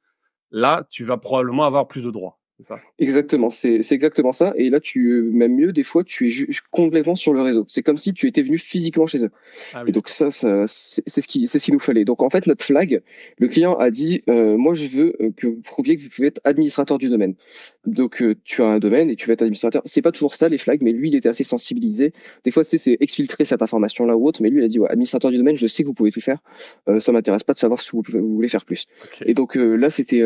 là, tu vas probablement avoir plus de droits. c'est ça? Exactement, c'est exactement ça. Et là, même mieux, des fois, tu es complètement sur le réseau. C'est comme si tu étais venu physiquement chez eux. Ah Et oui, donc d'accord. ça c'est ce qu'il nous fallait. Donc en fait, notre flag, le client a dit, moi je veux que vous prouviez que vous pouvez être administrateur du domaine. Donc tu as un domaine et tu veux être administrateur. C'est pas toujours ça les flags, mais lui il était assez sensibilisé. Des fois c'est exfiltrer cette information là ou autre, mais lui il a dit ouais, administrateur du domaine, je sais que vous pouvez tout faire. Ça m'intéresse pas de savoir si vous voulez faire plus. Et OK. donc là c'était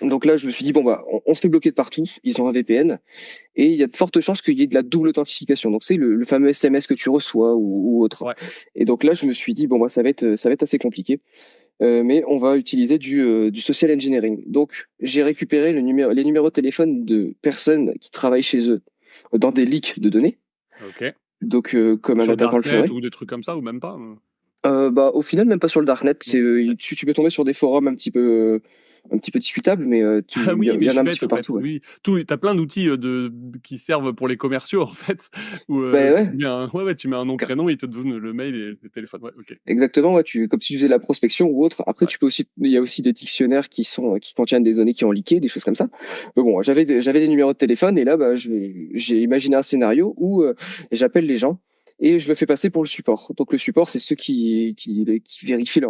donc là, je me suis dit, bon, bah, on se fait bloquer de partout. Ils ont un VPN et il y a de fortes chances qu'il y ait de la double authentification. Donc, c'est le fameux SMS que tu reçois ou autre. Ouais. Et donc là, je me suis dit, bon, bah, ça va être assez compliqué. Mais on va utiliser du social engineering. Donc, j'ai récupéré les numéros de téléphone de personnes qui travaillent chez eux dans des leaks de données. OK. Donc, comme un Sur attaquant le Darknet ferait. ou des trucs comme ça ou même pas? Bah, au final, même pas sur le darknet. Non? OK. Tu peux tomber sur des forums un petit peu discutables, mais Ah oui, il mais y je en a suis un petit bête peu en fait. partout. Ouais. Oui, t'as plein d'outils qui servent pour les commerciaux en fait, où Bah tu ouais. mets tu mets un nom prénom, il te donne le mail et le téléphone. Ouais, ok. Exactement, ouais, comme si tu faisais de la prospection ou autre. Après, Ouais, il y a aussi des dictionnaires qui contiennent des données qui ont leaké, des choses comme ça. Mais bon, j'avais des numéros de téléphone et là, bah, j'ai imaginé un scénario où j'appelle les gens et je me fais passer pour le support. Donc le support, c'est ceux qui vérifient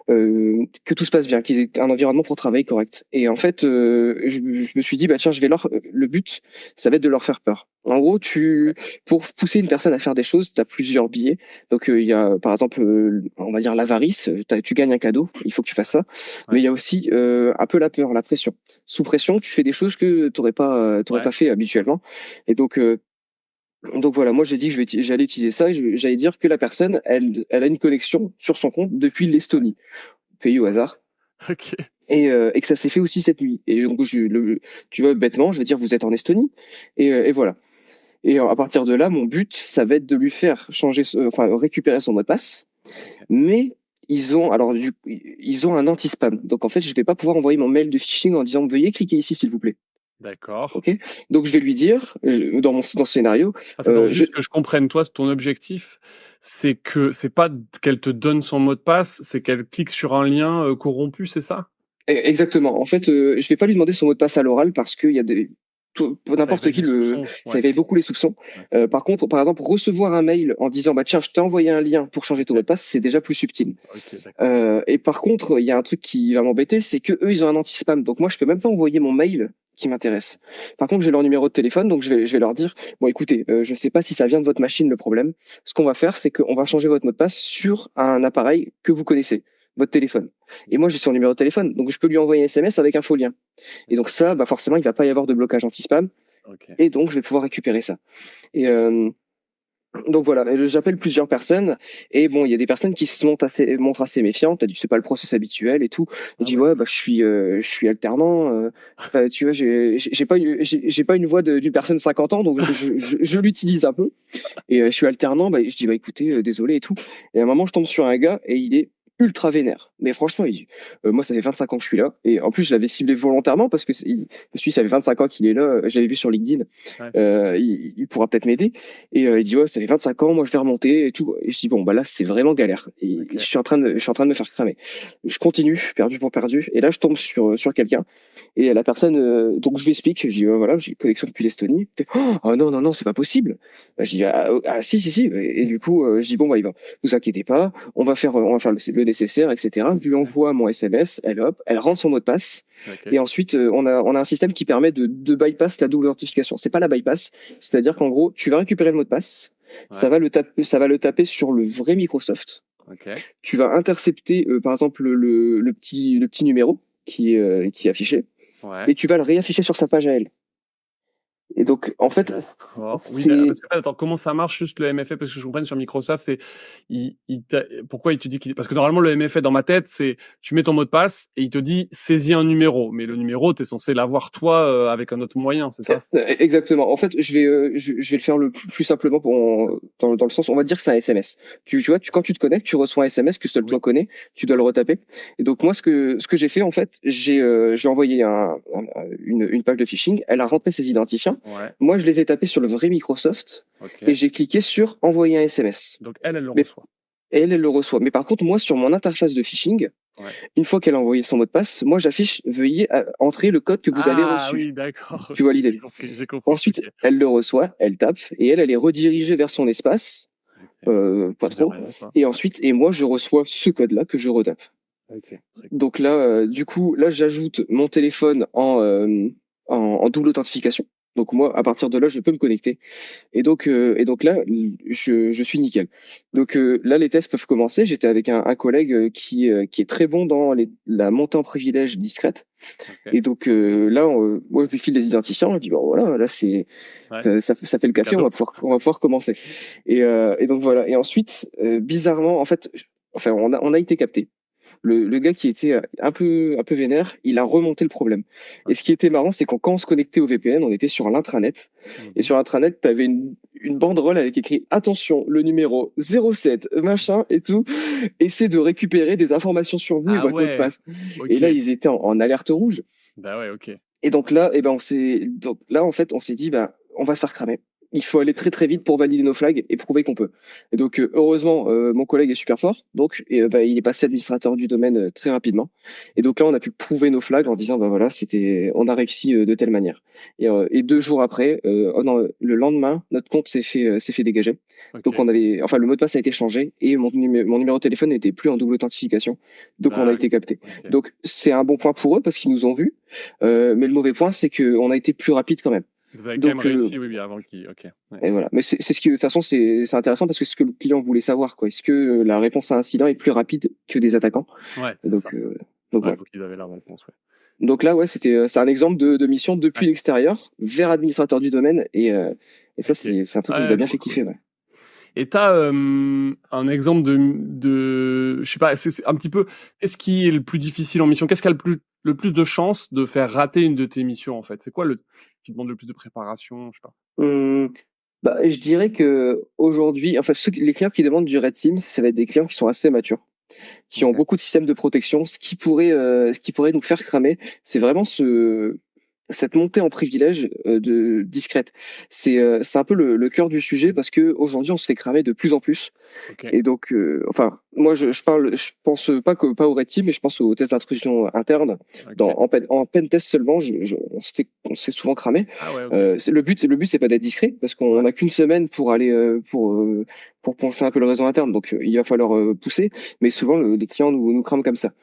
que tout se passe bien, qu'ils aient un environnement pour travailler correct. Et en fait, je me suis dit, bah tiens, le but, ça va être de leur faire peur. En gros, ok. pour pousser une personne à faire des choses, tu as plusieurs biais. Donc, il y a, par exemple, on va dire l'avarice, tu gagnes un cadeau, il faut que tu fasses ça. Mais Ouais, il y a aussi un peu la peur, la pression. Sous pression, tu fais des choses que t'aurais ouais, pas fait habituellement. Et donc voilà, moi j'ai dit que j'allais utiliser ça et j'allais dire que la personne, elle a une connexion sur son compte depuis l'Estonie, pays au hasard, ok. et que ça s'est fait aussi cette nuit. Et donc tu vois, bêtement, je vais dire vous êtes en Estonie, et voilà. Et à partir de là, mon but, ça va être de lui faire enfin récupérer son mot de passe, Ok. mais ils ont un anti-spam. Donc en fait, je vais pas pouvoir envoyer mon mail de phishing en disant veuillez cliquer ici s'il vous plaît. D'accord. Ok. Donc je vais lui dire dans ce scénario, Attends, je juste que je comprenne, toi, ton objectif, c'est que c'est pas qu'elle te donne son mot de passe, c'est qu'elle clique sur un lien corrompu, c'est ça? exactement. En fait, je vais pas lui demander son mot de passe à l'oral parce qu'il y a Ça n'importe éveille qui les soupçons. ça Ouais. éveille beaucoup les soupçons. Ouais. Par contre, par exemple, recevoir un mail en disant bah tiens, je t'ai envoyé un lien pour changer ton mot Ok. de passe, c'est déjà plus subtil. Ok, d'accord. Et par contre, il y a un truc qui va m'embêter, c'est que eux, ils ont un anti-spam. Donc moi, je peux même pas envoyer mon mail qui m'intéresse. Par contre, j'ai leur numéro de téléphone, donc je vais leur dire bon, écoutez, je sais pas si ça vient de votre machine le problème. Ce qu'on va faire, c'est qu'on va changer votre mot de passe sur un appareil que vous connaissez, votre téléphone. Et moi, j'ai son numéro de téléphone, donc je peux lui envoyer un SMS avec un faux lien. Et donc ça, bah forcément, il va pas y avoir de blocage anti-spam, Ok. et donc je vais pouvoir récupérer ça. Et donc voilà, j'appelle plusieurs personnes et bon, il y a des personnes qui montrent assez méfiantes. T'as dit c'est pas le process habituel et tout. Je Ah dis ouais. ouais, bah je suis alternant. Tu vois, j'ai pas une voix d'une personne de 50 ans, donc je l'utilise un peu. Et je suis alternant. Bah, je dis bah écoutez, désolé et tout. Et à un moment, je tombe sur un gars et il est ultra vénère. Mais franchement, il dit moi ça fait 25 ans que je suis là et en plus je l'avais ciblé volontairement parce que ça fait 25 ans qu'il est là. Je l'avais vu sur LinkedIn. Ouais. Il pourra peut-être m'aider. Et il dit ouais, ça fait 25 ans, moi je vais remonter et tout. Et je dis bon bah là c'est vraiment galère. Et Ok. je suis en train de me faire cramer. Je continue, perdu pour perdu. Et là je tombe sur quelqu'un. Et la personne, donc je lui explique, je dis voilà, j'ai une connexion depuis l'Estonie. Il fait, oh non non non, c'est pas possible. Bah, je dis si si si. Et du coup je dis bon bah il va, vous inquiétez pas, on va faire le nécessaire, etc. Je lui envoie mon SMS, elle rentre son mot de passe. Ok. Et ensuite, on a un système qui permet de bypass la double authentification. C'est pas la bypass, c'est-à-dire qu'en gros, tu vas récupérer le mot de passe, Ouais. ça va le taper sur le vrai Microsoft. Ok. Tu vas intercepter, par exemple, le petit numéro qui est affiché, Ouais. et tu vas le réafficher sur sa page à elle. Et donc, en fait, D'accord. Oui, c'est parce que attends, comment ça marche juste le MFA? Parce que je comprends sur Microsoft, c'est pourquoi il te dit qu'il parce que normalement le MFA dans ma tête, c'est tu mets ton mot de passe et il te dit saisis un numéro, mais le numéro, tu es censé l'avoir toi avec un autre moyen, c'est ça? exactement. En fait, je vais le faire le plus simplement dans le sens, on va dire que c'est un SMS. Tu vois, quand tu te connectes, tu reçois un SMS que seul Oui. toi connais, tu dois le retaper. Et donc moi, ce que j'ai fait en fait, j'ai envoyé une page de phishing. Elle a rentré ses identifiants. Ouais. Moi, je les ai tapés sur le vrai Microsoft et Ok. j'ai cliqué sur envoyer un SMS. Donc elle le Mais reçoit. elle le reçoit. Mais par contre, moi, sur mon interface de phishing, Ouais. Une fois qu'elle a envoyé son mot de passe, moi j'affiche veuillez entrer le code que vous avez Ah reçu. oui, d'accord. Tu vois Ok, l'idée. j'ai compris. Ensuite, Ok. elle le reçoit, elle tape et elle est redirigée vers son espace, Ok. pas Ça dit trop. rien, ça. Et moi je reçois ce code-là que je retape. Ok. Très cool. Donc là, du coup, là j'ajoute mon téléphone en double authentification. Donc moi, à partir de là, je peux me connecter. Et donc là, je suis nickel. Donc là, les tests peuvent commencer. J'étais avec un collègue qui est très bon dans la montée en privilège discrète. Ok. Et donc là, moi, je lui file des identifiants. Je lui dis, bon voilà, là, Ouais. ça fait le café, Cadeau. on va pouvoir commencer. Et donc voilà. Et ensuite, bizarrement, en fait, enfin, on a été capté. Le gars qui était un peu vénère, il a remonté le problème. Et Ok. ce qui était marrant, c'est quand on se connectait au VPN, on était sur l'intranet. Et Mhm. sur l'intranet, tu avais une banderole avec écrit attention, le numéro 07, machin et tout. Essaie de récupérer des informations sur vous et Ah votre mot de ouais. passe. Et Ok. là, ils étaient en alerte rouge. Bah ouais, ok. Et donc là, en fait, on s'est dit, bah, on va se faire cramer. Il faut aller très très vite pour valider nos flags et prouver qu'on peut. Et donc heureusement, mon collègue est super fort, donc bah, il est passé administrateur du domaine très rapidement. Et donc là, on a pu prouver nos flags en disant, bah voilà, on a réussi de telle manière. Et 2 jours après, oh non, le lendemain, notre compte s'est fait dégager. Donc Ok. enfin, le mot de passe a été changé et mon numéro de téléphone n'était plus en double authentification. Donc on a été capté. Ok. Donc c'est un bon point pour eux parce qu'ils nous ont vus. Mais le mauvais point, c'est qu'on a été plus rapide quand même. Vous avez quand même Donc, réussi, oui, oui, avant qu'il. Ok. Ouais. et voilà. Mais c'est ce qui, de toute façon, c'est intéressant parce que c'est ce que le client voulait savoir, quoi. Est-ce que la réponse à un incident est plus rapide que des attaquants? Ouais, Et c'est ça. donc Ouais, voilà. faut qu'ils avaient la réponse, ouais. Donc là, ouais, c'est un exemple de mission depuis Ouais. l'extérieur vers administrateur du domaine et ça, Ok. c'est un truc qui nous a Ouais, bien trop fait cool. kiffer, ouais. Et t'as un exemple je sais pas, c'est un petit peu, qu'est-ce qui est le plus difficile en mission? Qu'est-ce qui a le plus de chances de faire rater une de tes missions, en fait? C'est quoi qui demande le plus de préparation? Je sais pas. Hum, Bah, je dirais que aujourd'hui, enfin, les clients qui demandent du Red Team, ça va être des clients qui sont assez matures, qui ont Ok. beaucoup de systèmes de protection. Ce qui pourrait nous faire cramer, c'est vraiment cette montée en privilège de discrète. C'est un peu le cœur du sujet parce que aujourd'hui, on se fait cramer de plus en plus. Ok. Et donc, enfin, moi, je pense pas au Red Team, mais je pense aux tests d'intrusion interne. Ok. En pen test seulement, on se fait souvent cramer. Ah ouais, ok. Le but, c'est pas d'être discret, parce qu'on Ouais. n'a qu'une semaine pour aller pour penser un peu le réseau interne. Donc, il va falloir pousser. Mais souvent, les clients nous crament comme ça.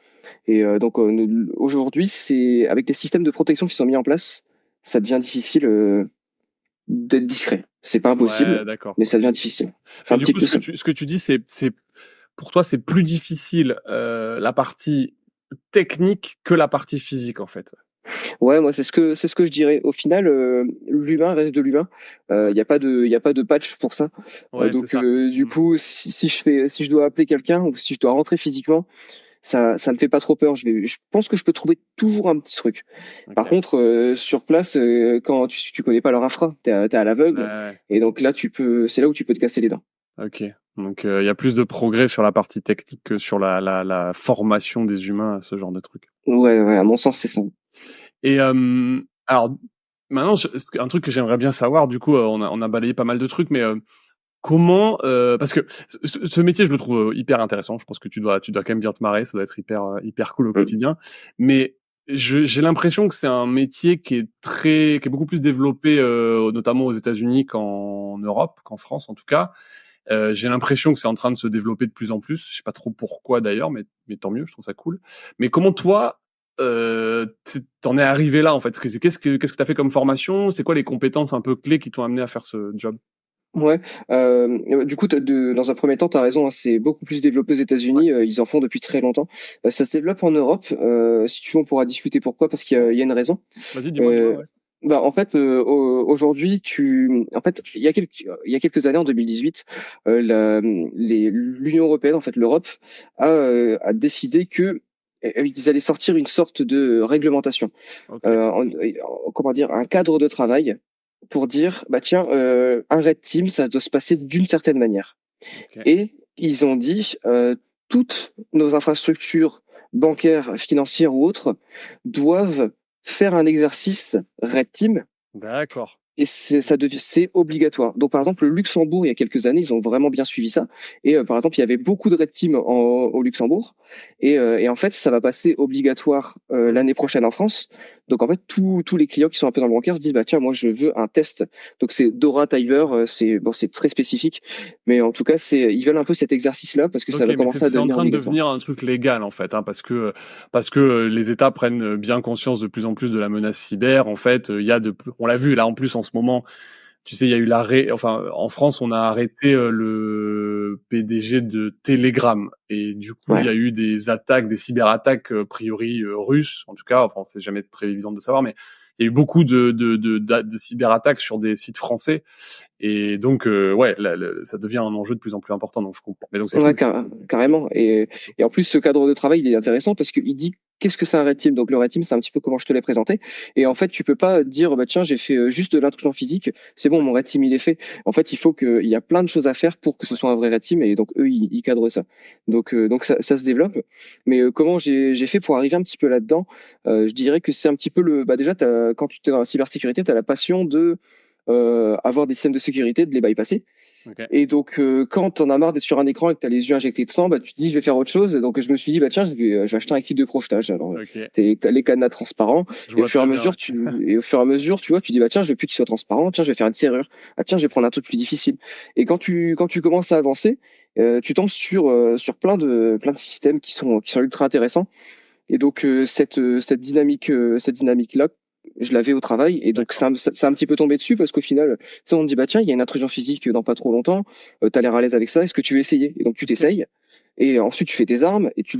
Et donc, aujourd'hui, c'est avec les systèmes de protection qui sont mis en place, ça devient difficile d'être discret. C'est pas Ouais, impossible, d'accord. mais ça Ok. devient difficile. C'est Mais un du petit coup, peu ça. ce que tu dis, pour toi, c'est plus difficile, la partie technique que la partie physique, en fait. Ouais, moi c'est ce que je dirais. Au final, l'humain reste de l'humain. Ouais. Il y a pas de patch pour ça. Ouais, c'est ça. Du coup, si je dois appeler quelqu'un ou si je dois rentrer physiquement, ça me fait pas trop peur. Je pense que je peux trouver toujours un petit truc. Par Ok. contre, sur place, quand tu connais pas leur infra, t'es à l'aveugle, Ouais, et ok. donc là c'est là où tu peux te casser les dents. Ok. Donc, il y a plus de progrès sur la partie technique que sur la formation des humains à ce genre de truc. Ouais, à mon sens c'est ça. Et alors, maintenant, un truc que j'aimerais bien savoir, du coup, on a balayé pas mal de trucs, mais comment, parce que ce métier, je le trouve hyper intéressant. Je pense que tu dois quand même bien te marrer. Ça doit être hyper cool au Mm. quotidien. Mais j'ai l'impression que c'est un métier qui est beaucoup plus développé, notamment aux États-Unis qu'en Europe, qu'en France en tout cas. J'ai l'impression que c'est en train de se développer de plus en plus. Je sais pas trop pourquoi d'ailleurs, mais tant mieux. Je trouve ça cool. Mais comment toi, t'en es arrivé là en fait? Qu'est-ce que t'as fait comme formation? C'est quoi les compétences un peu clés qui t'ont amené à faire ce job? Ouais, du coup, dans un premier temps, tu as raison, hein, c'est beaucoup plus développé aux Ouais. États-Unis, ils en font depuis très longtemps. Ça se développe en Europe, si tu veux, on pourra discuter pourquoi, parce il y a une raison. Vas-y, dis-moi, Euh, ouais. Bah, en fait, aujourd'hui, en fait, il y a quelques années, en 2018, l'Union européenne, en fait, l'Europe, a décidé que ils allaient sortir une sorte de réglementation, Ok. comment dire, un cadre de travail pour dire, bah tiens, un red team, ça doit se passer d'une certaine manière. Ok. Et ils ont dit, toutes nos infrastructures bancaires, financières ou autres doivent faire un exercice red team D'accord. Et c'est obligatoire. Donc, par exemple, le Luxembourg, il y a quelques années, ils ont vraiment bien suivi ça. Et par exemple, il y avait beaucoup de red team au Luxembourg. Et en fait, ça va passer obligatoire l'année prochaine en France. Donc, en fait, tous les clients qui sont un peu dans le bancaire se disent, bah tiens, moi, je veux un test. Donc, c'est Dora Tyler. C'est bon, c'est très spécifique, mais en tout cas, ils veulent un peu cet exercice-là parce que ça Ok, va mais commencer à c'est en devenir train de obligatoire. devenir un truc légal en fait, hein, parce que les États prennent bien conscience de plus en plus de la menace cyber. En fait, il y a on l'a vu là en plus en ce moment. Tu sais, il y a eu enfin en France, on a arrêté le PDG de Telegram et du coup, il y Ouais. a eu des attaques, des cyberattaques a priori russes. En tout cas, enfin, c'est jamais très évident de savoir, mais il y a eu beaucoup de cyberattaques sur des sites français. Et donc, ouais, ça devient un enjeu de plus en plus important, donc je comprends. Mais donc, c'est Ouais, cool. carrément. Et en plus, ce cadre de travail, il est intéressant parce qu'il dit qu'est-ce que c'est un red team. Donc, le red team, c'est un petit peu comment je te l'ai présenté. Et en fait, tu peux pas dire, bah, tiens, j'ai fait juste de l'intrusion physique. C'est bon, mon red team, il est fait. En fait, il y a plein de choses à faire pour que ce Ouais. soit un vrai red team. Et donc, eux, ils cadrent ça. Donc ça se développe. Mais comment j'ai fait pour arriver un petit peu là-dedans? Je dirais que c'est un petit peu bah, déjà, quand tu es dans la cybersécurité, tu as la passion de avoir des systèmes de sécurité, de les bypasser. Ok. Et donc, quand t'en as marre d'être sur un écran et que t'as les yeux injectés de sang, bah, tu te dis, je vais faire autre chose. Et donc, je me suis dit, bah, tiens, je vais acheter un kit de crochetage. Alors, Ok. les cadenas transparents. Je Et au vois fur et très à bien. mesure, tu vois, tu dis, bah, tiens, je veux plus qu'il soit transparent. Tiens, je vais faire une serrure. Ah, tiens, je vais prendre un truc plus difficile. Et quand tu commences à avancer, tu tombes sur plein de systèmes qui sont ultra intéressants. Et donc cette dynamique-là, je l'avais au travail et donc D'accord. ça a un petit peu tombé dessus parce qu'au final, tu sais, on te dit bah tiens, il y a une intrusion physique dans pas trop longtemps, t'as l'air à l'aise avec ça, est-ce que tu veux essayer? Et donc tu Ok. t'essayes et ensuite tu fais tes armes et tu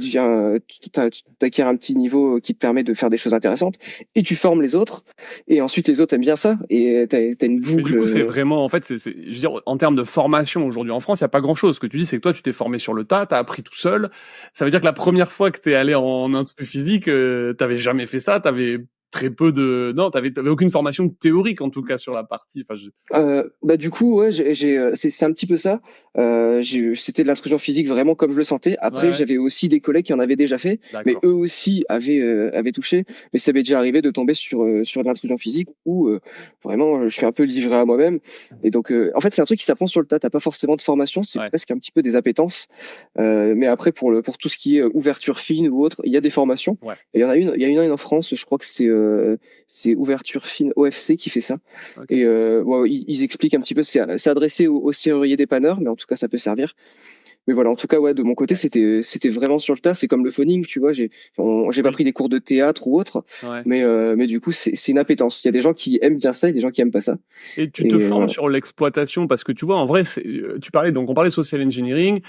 t'acquiers un petit niveau qui te permet de faire des choses intéressantes et tu formes les autres et ensuite les autres aiment bien ça et t'as une Mais du boucle. coup, c'est vraiment, en fait, je veux dire, en termes de formation aujourd'hui en France, il n'y a pas grand-chose. Ce que tu dis, c'est que toi, tu t'es formé sur le tas, tu as appris tout seul. Ça veut dire que la première fois que tu es allé en instru physique, t'avais jamais fait ça, t'avais très peu de, non, t'avais aucune formation théorique, en tout cas, sur la partie, enfin, Bah du coup ouais c'est un petit peu ça. C'était de l'intrusion physique vraiment comme je le sentais. ouais, Après ouais, j'avais aussi des collègues qui en avaient déjà fait, mais d'accord. eux aussi avaient touché. Mais ça m'est déjà arrivé de tomber sur de l'intrusion physique où vraiment je suis un peu livré à moi-même. Et donc en fait c'est un truc qui s'apprend sur le tas. T'as pas forcément de formation, c'est Ouais, presque un petit peu des appétences. Mais après pour tout ce qui est ouverture fine ou autre, il y a des formations. ouais, Et il y a une en France, je crois que c'est ouverture fine OFC qui fait ça. ok. Et bon, ils expliquent un petit peu, c'est adressé aux serruriers dépanneurs, mais en tout cas, ça peut servir. Mais voilà, en tout cas, ouais, de mon côté, Ouais, c'était vraiment sur le tas. C'est comme le phoning, tu vois. J'ai pas oui, pris des cours de théâtre ou autre, ouais. mais du coup, c'est une appétence. Il y a des gens qui aiment bien ça et des gens qui aiment pas ça. Et tu te Et formes voilà. sur l'exploitation parce que tu vois, en vrai, donc on parlait social engineering.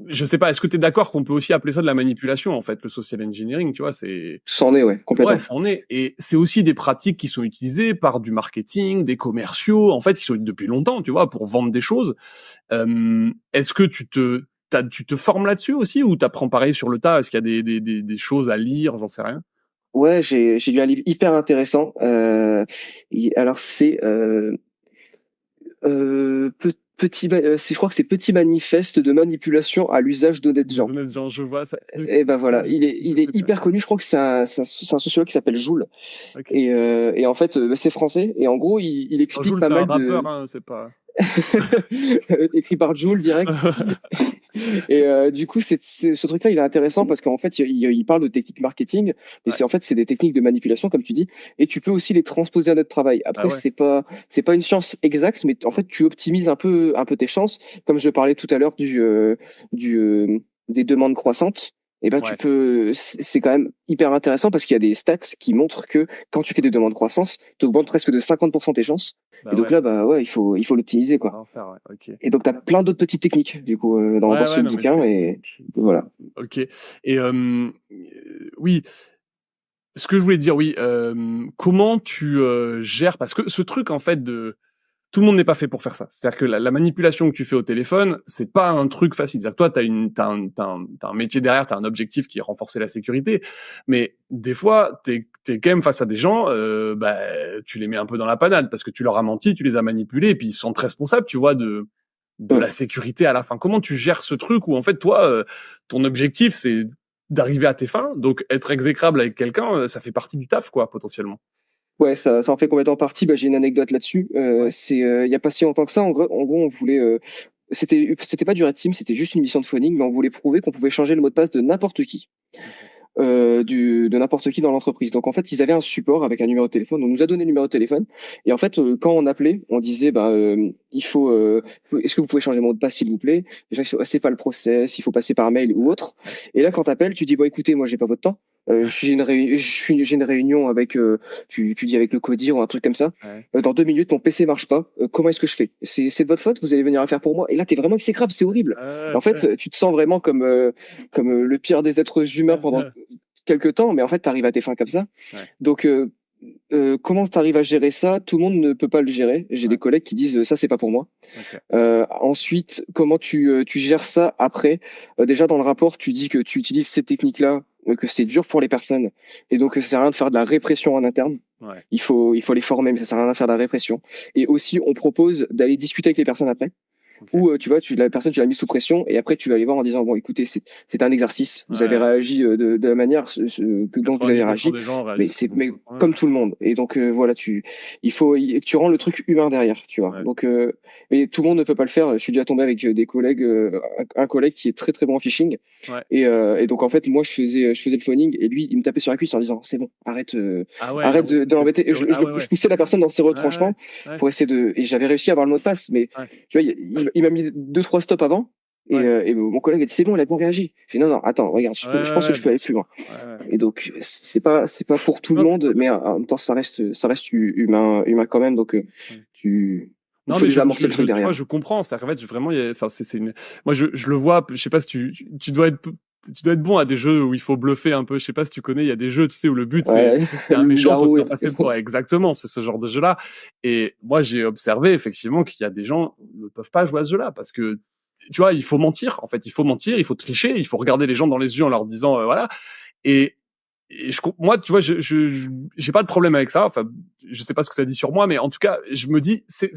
Je sais pas, est-ce que tu es d'accord qu'on peut aussi appeler ça de la manipulation, en fait, le social engineering, tu vois, C'en est, ouais, ouais, complètement. ça en est. Et c'est aussi des pratiques qui sont utilisées par du marketing, des commerciaux, en fait, qui sont depuis longtemps, tu vois, pour vendre des choses. Est-ce que tu te formes là-dessus aussi ou t'apprends pareil sur le tas? Est-ce qu'il y a des choses à lire? J'en sais rien. Ouais, j'ai lu un livre hyper intéressant. Alors c'est je crois que c'est Petit manifeste de manipulation à l'usage d'honnêtes gens. Je vois ça. Et ben voilà, il est Très bien. hyper connu. Je crois que c'est un sociologue qui s'appelle Joule. Ok. Et en fait, c'est français. Et en gros, il explique Jules, pas c'est un mal rappeur, de hein, c'est pas. écrit par Joule direct. Et du coup, ce truc-là, il est intéressant parce qu'en fait, il parle de techniques marketing, mais Ouais. c'est des techniques de manipulation, comme tu dis, et tu peux aussi les transposer à notre travail. Bah Après, ouais. c'est pas une science exacte, mais en fait, tu optimises un peu tes chances. Comme je parlais tout à l'heure du, des demandes croissantes. Et ben, Ouais. c'est quand même hyper intéressant parce qu'il y a des stats qui montrent que quand tu fais des demandes croissance, tu augmentes presque de 50% tes chances. Et Bah donc ouais. là, bah ouais, il faut l'optimiser, On va quoi. en faire, ouais. Ok. Et donc, tu as plein d'autres petites techniques, du coup, dans Ouais, ce ouais, non, mais bouquin. Et voilà. ok. Et oui, ce que je voulais dire, oui, comment tu gères, parce que ce truc en fait de tout le monde n'est pas fait pour faire ça. C'est-à-dire que la manipulation que tu fais au téléphone, c'est pas un truc facile. C'est-à-dire que toi, t'as un métier derrière, t'as un objectif qui est renforcer la sécurité. Mais des fois, t'es quand même face à des gens, bah, tu les mets un peu dans la panade parce que tu leur as menti, tu les as manipulés et puis ils se sentent responsables, tu vois, de la Ouais. sécurité à la fin. Comment tu gères ce truc où en fait, toi, ton objectif, c'est d'arriver à tes fins. Donc, être exécrable avec quelqu'un, ça fait partie du taf, quoi, potentiellement. Ouais, ça en fait complètement partie. Bah, j'ai une anecdote là-dessus. Ouais. C'est il y a pas si longtemps que ça. En gros, on voulait. C'était pas du Red Team, c'était juste une mission de phoning, mais on voulait prouver qu'on pouvait changer le mot de passe de n'importe qui. Ok. De n'importe qui dans l'entreprise. Donc en fait, ils avaient un support avec un numéro de téléphone. On nous a donné le numéro de téléphone. Et en fait, quand on appelait, on disait, est-ce que vous pouvez changer mon mot de passe, s'il vous plaît? Les gens ils disaient, ouais, c'est pas le process, il faut passer par mail ou autre. Ouais. Et là, quand t'appelles, tu dis, bon, écoutez, moi, j'ai pas votre temps. J'ai une réunion avec, tu dis avec le codir ou un truc comme ça. Ouais. Dans 2 minutes, mon PC marche pas. Comment est-ce que je fais? C'est de votre faute. Vous allez venir le faire pour moi. Et là, t'es vraiment exécrable. C'est horrible. En Ok. fait, tu te sens vraiment comme le pire des êtres humains pendant quelque temps, mais en fait, tu arrives à tes fins comme ça. Ouais. Donc, comment tu arrives à gérer ça? Tout le monde ne peut pas le gérer. J'ai Ouais. des collègues qui disent ça, c'est pas pour moi. Ok. Ensuite, comment tu gères ça après? Déjà, dans le rapport, tu dis que tu utilises ces techniques-là, que c'est dur pour les personnes, et donc ça sert à rien de faire de la répression en interne. Ouais. Il faut les former, mais ça sert à rien de faire de la répression. Et aussi, on propose d'aller discuter avec les personnes après. Ok. Ou tu vois, la personne, tu l'as mis sous pression, et après tu vas aller voir en disant, bon, écoutez, c'est un exercice, vous avez Ouais. réagi de la manière dont vous avez 90% réagi, des gens mais réagissent c'est comme mais toi. Ouais. comme tout le monde. Et donc voilà, tu rends le truc humain derrière, tu vois. Ouais. Donc mais tout le monde ne peut pas le faire. Je suis déjà tombé avec des collègues, un collègue qui est très très bon en phishing, Ouais. et donc en fait moi je faisais le phoning, et lui il me tapait sur la cuisse en disant, c'est bon, arrête, Ah ouais, arrête donc de l'embêter. Et ah ouais, je ouais. poussais la personne dans ses Ouais, ouais, retranchements ouais. pour essayer et j'avais réussi à avoir le mot de passe, mais Ouais. tu vois, il m'a mis deux trois stops avant. Et, Ouais. et mon collègue a dit, c'est bon, il a bien réagi. J'ai dit, non, non, attends, regarde, Ouais, je ouais, pense que ouais, je peux bien aller sûr. plus loin. Ouais, ouais. Et donc, c'est pas pour tout le Non, c'est monde, pas bien. mais en même temps, ça reste humain quand même. Donc, Ouais. il Non, faut mais déjà amorcer le truc tu vois, derrière. je comprends. C'est qu'en fait, vraiment, enfin, c'est une. Moi, je le vois. Je sais pas si tu dois être. Tu dois être bon à des jeux où il faut bluffer un peu. Je sais pas si tu connais. Il y a des jeux, tu sais, où le but c'est Ouais, t'es un le méchant, faut se loup-garou. faire passer pour. Ouais, exactement, c'est ce genre de jeu-là. Et moi, j'ai observé effectivement qu'il y a des gens qui ne peuvent pas jouer à ce jeu-là parce que tu vois, il faut mentir. En fait, il faut mentir, il faut tricher, il faut regarder les gens dans les yeux en leur disant voilà. Et moi, tu vois, j'ai pas de problème avec ça. Enfin, je sais pas ce que ça dit sur moi, mais en tout cas, je me dis, c'est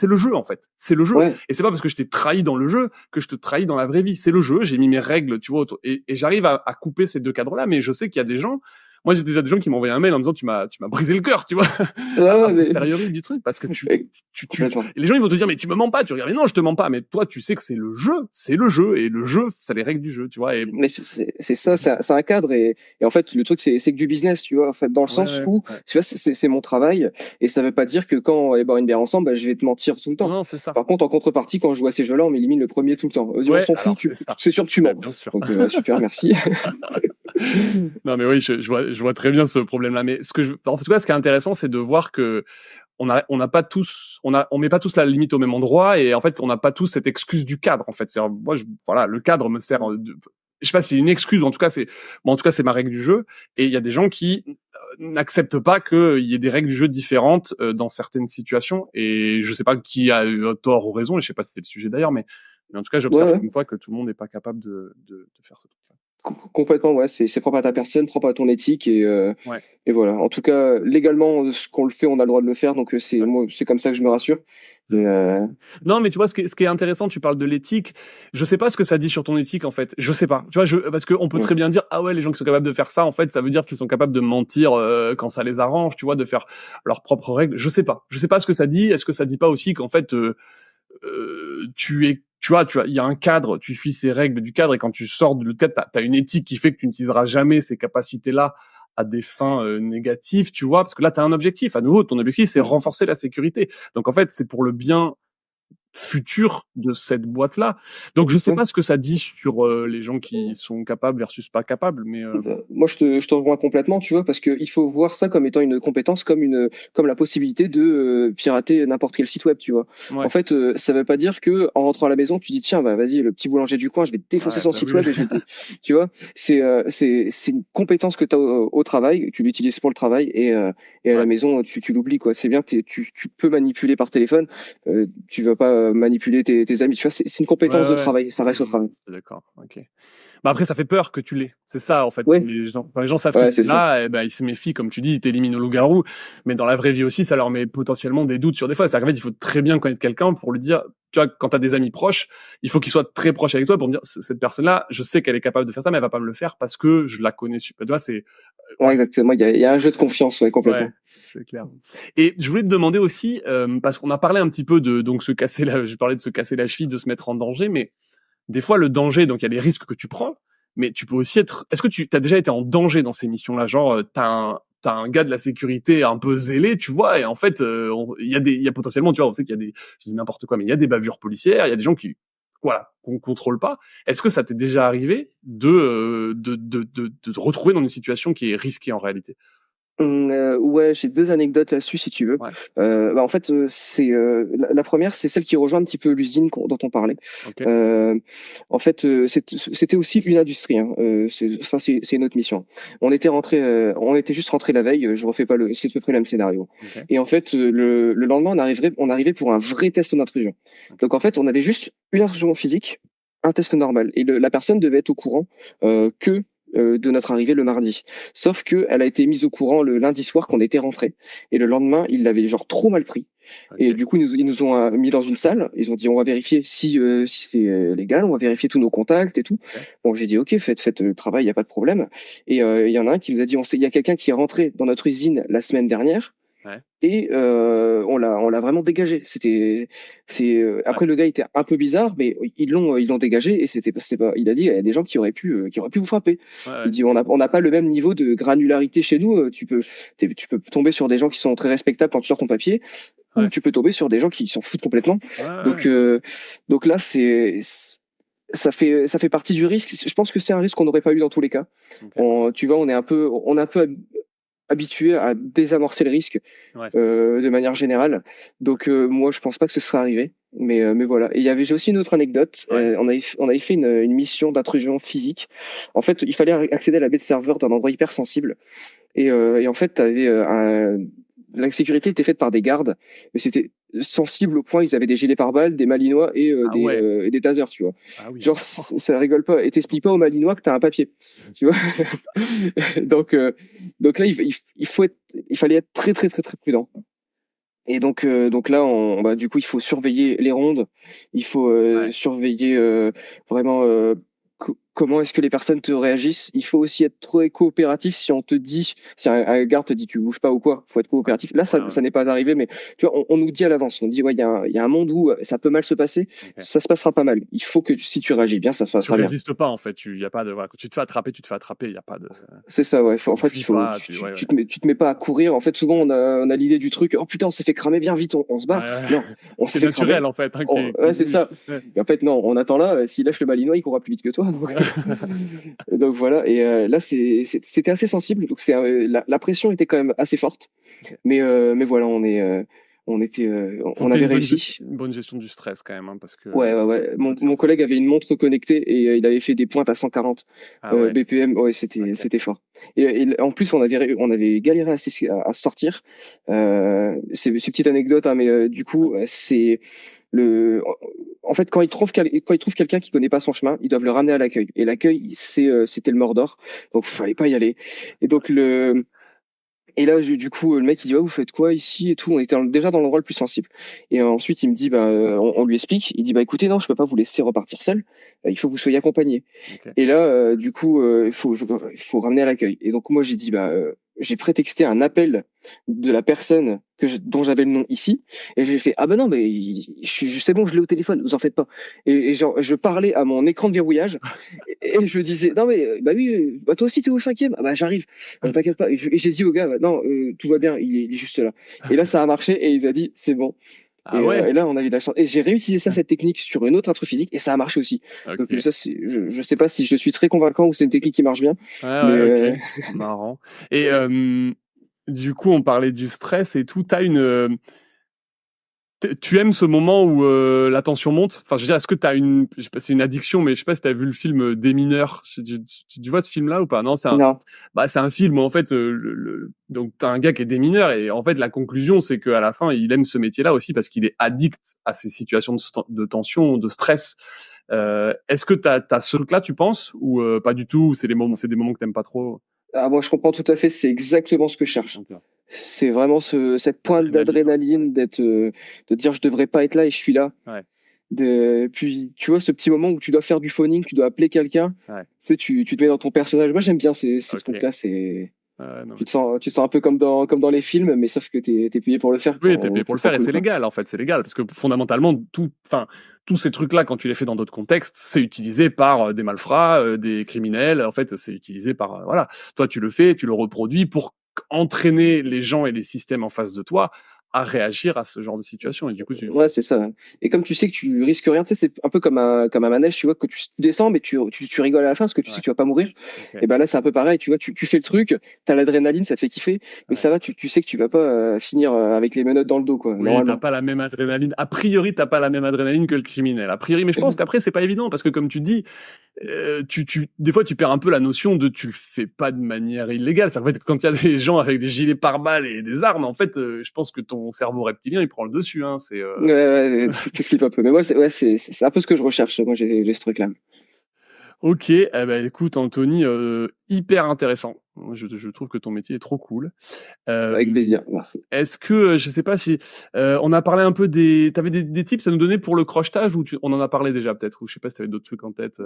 le jeu en fait. C'est le jeu. Ouais, Et c'est pas parce que je t'ai trahi dans le jeu que je te trahis dans la vraie vie. C'est le jeu. J'ai mis mes règles, tu vois, et j'arrive à couper ces deux cadres-là. Mais je sais qu'il y a des gens. Moi, j'ai déjà des gens qui m'ont envoyé un mail en me disant tu m'as brisé le cœur, tu vois, ouais, a ouais, posteriori du truc, parce que ouais, complètement. et les gens ils vont te dire mais tu me mens pas, tu regardes mais non je te mens pas, mais toi tu sais que c'est le jeu et le jeu c'est les règles du jeu, tu vois. Et Mais c'est ça, c'est un cadre, et en fait le truc c'est que du business, tu vois, en fait, dans le ouais, sens ouais, où ouais. tu vois c'est mon travail, et ça veut pas dire que quand on va boire une bière ensemble, bah, je vais te mentir tout le temps. Non, c'est ça. Par contre, en contrepartie, quand je joue à ces jeux-là, on m'élimine le premier tout le temps. On Ouais, s'en fout, alors c'est ça. c'est sûr que tu Ouais, mens. bien sûr. Donc super, merci. Non, mais oui, je vois très bien ce problème-là. Mais en tout cas, ce qui est intéressant, c'est de voir que on n'a pas tous, on met pas tous la limite au même endroit, et en fait, on n'a pas tous cette excuse du cadre. En fait, moi, voilà, le cadre me sert. Je sais pas si c'est une excuse, en tout cas, en tout cas, c'est ma règle du jeu. Et il y a des gens qui n'acceptent pas qu'il y ait des règles du jeu différentes dans certaines situations. Et je sais pas qui a eu tort ou raison. Et je sais pas si c'est le sujet d'ailleurs, mais en tout cas, Ouais, j'observe ouais. une fois que tout le monde n'est pas capable de faire ce truc-là. Complètement, ouais, c'est propre à ta personne, propre à ton éthique, Ouais. et voilà. En tout cas, légalement, ce qu'on le fait, on a le droit de le faire, donc Ouais. moi, c'est comme ça que je me rassure. Mais, Non, mais tu vois, ce qui est intéressant, tu parles de l'éthique. Je sais pas ce que ça dit sur ton éthique, en fait. Je sais pas. Tu vois, parce qu'on peut ouais. très bien dire, ah ouais, les gens qui sont capables de faire ça, en fait, ça veut dire qu'ils sont capables de mentir quand ça les arrange, tu vois, de faire leurs propres règles. Je sais pas. Je sais pas ce que ça dit. Est-ce que ça dit pas aussi qu'en fait, tu vois, il y a un cadre, tu suis ces règles du cadre, et quand tu sors du cadre, t'as une éthique qui fait que tu n'utiliseras jamais ces capacités-là à des fins négatives, tu vois, parce que là, t'as un objectif. À nouveau, ton objectif, c'est renforcer la sécurité. Donc, en fait, c'est pour le bien futur de cette boîte-là. Donc, je sais Ouais. pas ce que ça dit sur les gens qui sont capables versus pas capables, mais Moi, je te rejoins complètement, tu vois, parce que il faut voir ça comme étant une compétence, comme la possibilité de pirater n'importe quel site web, tu vois. En ouais, fait, ça veut pas dire que en rentrant à la maison, tu dis tiens, bah vas-y, le petit boulanger du coin, je vais défoncer ouais, son bah site oui, web, tu vois. C'est une compétence que tu as au travail, tu l'utilises pour le travail, et à la ouais, maison, tu l'oublies, quoi. C'est bien, tu peux manipuler par téléphone, tu vas pas manipuler tes amis, tu vois. C'est une ouais, compétence de ouais. travail, ça reste au travail. D'accord, ok. Bah après, ça fait peur que tu l'aies. C'est ça, en fait. Ouais, Les gens savent que ouais, tu c'est ça. l'as, et ben, ils se méfient, comme tu dis, ils t'éliminent au loup-garou. Mais dans la vraie vie aussi, ça leur met potentiellement des doutes sur des fois. C'est-à-dire qu'en fait, il faut très bien connaître quelqu'un pour lui dire, tu vois, quand t'as des amis proches, il faut qu'ils soient très proches avec toi pour me dire, cette personne-là, je sais qu'elle est capable de faire ça, mais elle va pas me le faire parce que je la connais super. Tu vois, Ouais, ouais, exactement. Il y a un jeu de confiance, ouais, ouais, complètement. c'est clair. Et je voulais te demander aussi, parce qu'on a parlé un petit peu de, donc, j'ai parlé de se casser la cheville, de se mettre en danger, mais des fois, le danger, donc il y a les risques que tu prends, mais tu peux aussi être. Est-ce que tu as déjà été en danger dans ces missions-là? Genre, t'as un gars de la sécurité un peu zélé, tu vois, et en fait, il y a potentiellement, tu vois, on sait qu'il y a des, je dis n'importe quoi, mais il y a des bavures policières, il y a des gens qui, voilà, qu'on contrôle pas. Est-ce que ça t'est déjà arrivé de te retrouver dans une situation qui est risquée en réalité? Ouais, j'ai 2 anecdotes là-dessus si tu veux. Ouais. En fait, c'est la première, c'est celle qui rejoint un petit peu l'usine dont on parlait. Ok. En fait, c'était aussi une industrie, hein. C'est une autre mission. On était juste rentré la veille. Je refais pas c'est à peu près le même scénario. Ok. Et en fait, le lendemain, on arrivait pour un vrai test d'intrusion. Donc en fait, on avait juste une intrusion physique, un test normal, et la personne devait être au courant que de notre arrivée le mardi. Sauf que elle a été mise au courant le lundi soir qu'on était rentré. Et le lendemain, ils l'avaient genre trop mal pris. Et Ok. du coup, ils nous ont mis dans une salle. Ils ont dit, on va vérifier si c'est légal, on va vérifier tous nos contacts et tout. Ok. Bon, j'ai dit, ok, faites le travail, il n'y a pas de problème. Et il y en a un qui nous a dit, il y a quelqu'un qui est rentré dans notre usine la semaine dernière. Ouais. Et on l'a vraiment dégagé. Ouais. Après le gars était un peu bizarre, mais ils l'ont dégagé et c'est pas. Il a dit il y a des gens qui auraient pu vous frapper. Ouais. Il Ouais. dit on n'a pas le même niveau de granularité chez nous. Tu peux tomber sur des gens qui sont très respectables quand tu sors ton papier, ou Ouais. tu peux tomber sur des gens qui s'en foutent complètement. Ouais. Donc Ouais. donc là ça fait partie du risque. Je pense que c'est un risque qu'on n'aurait pas eu dans tous les cas. Ok. Tu vois, on est un peu habitué à désamorcer le risque Ouais. de manière générale. Donc moi, je pense pas que ce serait arrivé. Mais voilà. Et j'ai aussi une autre anecdote. Ouais. On avait fait une mission d'intrusion physique. En fait, il fallait accéder à la baie de serveur d'un endroit hyper sensible. Et en fait, la sécurité était faite par des gardes, mais c'était sensible au point ils avaient des gilets pare-balles, des malinois Ah ouais. et des tasers, tu vois. Ah oui. Genre, ça rigole pas. Et t'expliques pas aux malinois que t'as un papier, tu vois. donc là, il fallait être très très très très prudent. Et donc là, du coup, il faut surveiller les rondes, il faut Ouais. surveiller vraiment comment est-ce que les personnes te réagissent. Il faut aussi être très coopératif si un garde te dit tu bouges pas ou quoi, faut être coopératif. Là, Ouais. ça n'est pas arrivé, mais tu vois, on nous dit à l'avance, on dit ouais, il y a un monde où ça peut mal se passer, Ok. ça se passera pas mal. Il faut que si tu réagis bien, ça se Tu passera bien. résistes pas en fait. Y a pas de. Voilà, quand tu te fais attraper, tu te fais attraper. Il y a pas de. C'est ça, ouais. En Tu fait, fuis pas. Ouais, ouais. tu te mets pas à courir. En fait, souvent, on a l'idée du truc. Oh putain, on s'est fait cramer, viens vite, on se Ouais, barre. ouais. Non, on se C'est fait cramer. naturel en fait. Hein, Ouais, c'est ça. Ouais. Et en fait, non, on attend là. S'il lâche le malinois, il courra plus vite que toi. Donc, Ouais. donc voilà. Et là, c'était assez sensible. Donc la pression était quand même assez forte. Ok. Mais voilà, Faut on que t'aies avait réussi. une bonne gestion du stress quand même, hein, parce que Ouais, ouais, ouais. ça peut te Mon faire. collègue avait une montre connectée et il avait fait des pointes à 140 Ah ouais. BPM. Ouais, Ok. c'était fort. Et en plus, on avait galéré à sortir. C'est une petite anecdote, hein, mais du Ouais. coup, c'est le. En fait, quand ils trouvent quelqu'un qui connaît pas son chemin, ils doivent le ramener à l'accueil. Et l'accueil, c'était le Mordor, donc fallait pas y aller. Et donc et là, du coup, le mec, il dit, ouais, vous faites quoi ici et tout. On était déjà dans l'endroit le plus sensible. Et ensuite, il me dit, on lui explique. Il dit, écoutez, non, je peux pas vous laisser repartir seul. Il faut que vous soyez accompagné. Ok. Et là, du coup, il faut ramener à l'accueil. Et donc, moi, j'ai dit, j'ai prétexté un appel de la personne dont j'avais le nom ici. Et j'ai fait, ah ben non, mais c'est bon, je l'ai au téléphone, vous en faites pas. Et genre, je parlais à mon écran de verrouillage. Et je disais, non, mais, bah oui, toi aussi, t'es au 5e. Ah bah, j'arrive. T'inquiète pas. Et j'ai dit au gars, non, tout va bien, il est juste là. Et là, ça a marché et il a dit, c'est bon. Ah ouais. Et là, on a eu de la chance. Et j'ai réutilisé cette technique sur une autre intro physique et ça a marché aussi. Donc Ok. ça, je sais pas si je suis très convaincant ou c'est une technique qui marche bien, Ouais, mais ouais, ok. Marrant. Et du coup, on parlait du stress et tout. Tu aimes ce moment où la tension monte? Enfin, je veux dire, est-ce que t'as je sais pas, c'est une addiction, mais je sais pas si t'as vu le film Des mineurs. Tu vois ce film-là ou pas? Non, Non. c'est un film où en fait, donc t'as un gars qui est démineur et en fait la conclusion c'est qu'à la fin il aime ce métier-là aussi parce qu'il est addict à ces situations de tension, de stress. Est-ce que t'as ce truc-là, tu penses, ou pas du tout? C'est des moments que t'aimes pas trop. Ah, moi, je comprends tout à fait. C'est exactement ce que je cherche. Ok. C'est vraiment cette pointe L'adrénaline. d'adrénaline de dire je devrais pas être là et je suis là. Ouais. Puis, tu vois, ce petit moment où tu dois faire du phoning, tu dois appeler quelqu'un. Ouais. Tu sais, tu te mets dans ton personnage. Moi, j'aime bien ces Ok. trucs-là. Non, Tu te sens un peu comme dans les films, mais sauf que t'es payé pour le faire. oui, t'es payé pour le faire et cool, c'est quoi. légal, en fait, c'est légal parce que fondamentalement, tous ces trucs-là, quand tu les fais dans d'autres contextes, c'est utilisé par des malfrats, des criminels. En fait, c'est utilisé par voilà. Toi, tu le fais, tu le reproduis pour entraîner les gens et les systèmes en face de toi à réagir à ce genre de situation. Et du coup, Ouais, c'est ça. Et comme tu sais que tu risques rien, tu sais, c'est un peu comme un manège, tu vois, que tu descends, mais tu rigoles à la fin parce que tu sais ouais, que tu vas pas mourir. ok, Et ben là, c'est un peu pareil, tu vois, tu fais le truc, t'as l'adrénaline, ça te fait kiffer, mais ouais. ça va, tu sais que tu vas pas finir avec les menottes dans le dos, quoi, Oui, t'as normalement. pas la même adrénaline. A priori, t'as pas la même adrénaline que le criminel. A priori, mais je pense qu'après, c'est pas évident parce que comme tu dis, des fois, tu perds un peu la notion de tu le fais pas de manière illégale. C'est en fait quand il y a des gens avec des gilets pare-balles et des armes, en fait, je pense que ton cerveau reptilien il prend le dessus. Hein. Ouais, tu flippes un peu. Mais moi, c'est un peu ce que je recherche. Moi, j'ai ce truc-là. Ok. Eh ben, écoute, Anthony, hyper intéressant. Je trouve que ton métier est trop cool. Euh, Avec plaisir. Merci. Est-ce que je sais pas si on a parlé un peu t'avais des tips à nous donner pour le crochetage ou on en a parlé déjà peut-être, ou je sais pas si t'avais d'autres trucs en tête.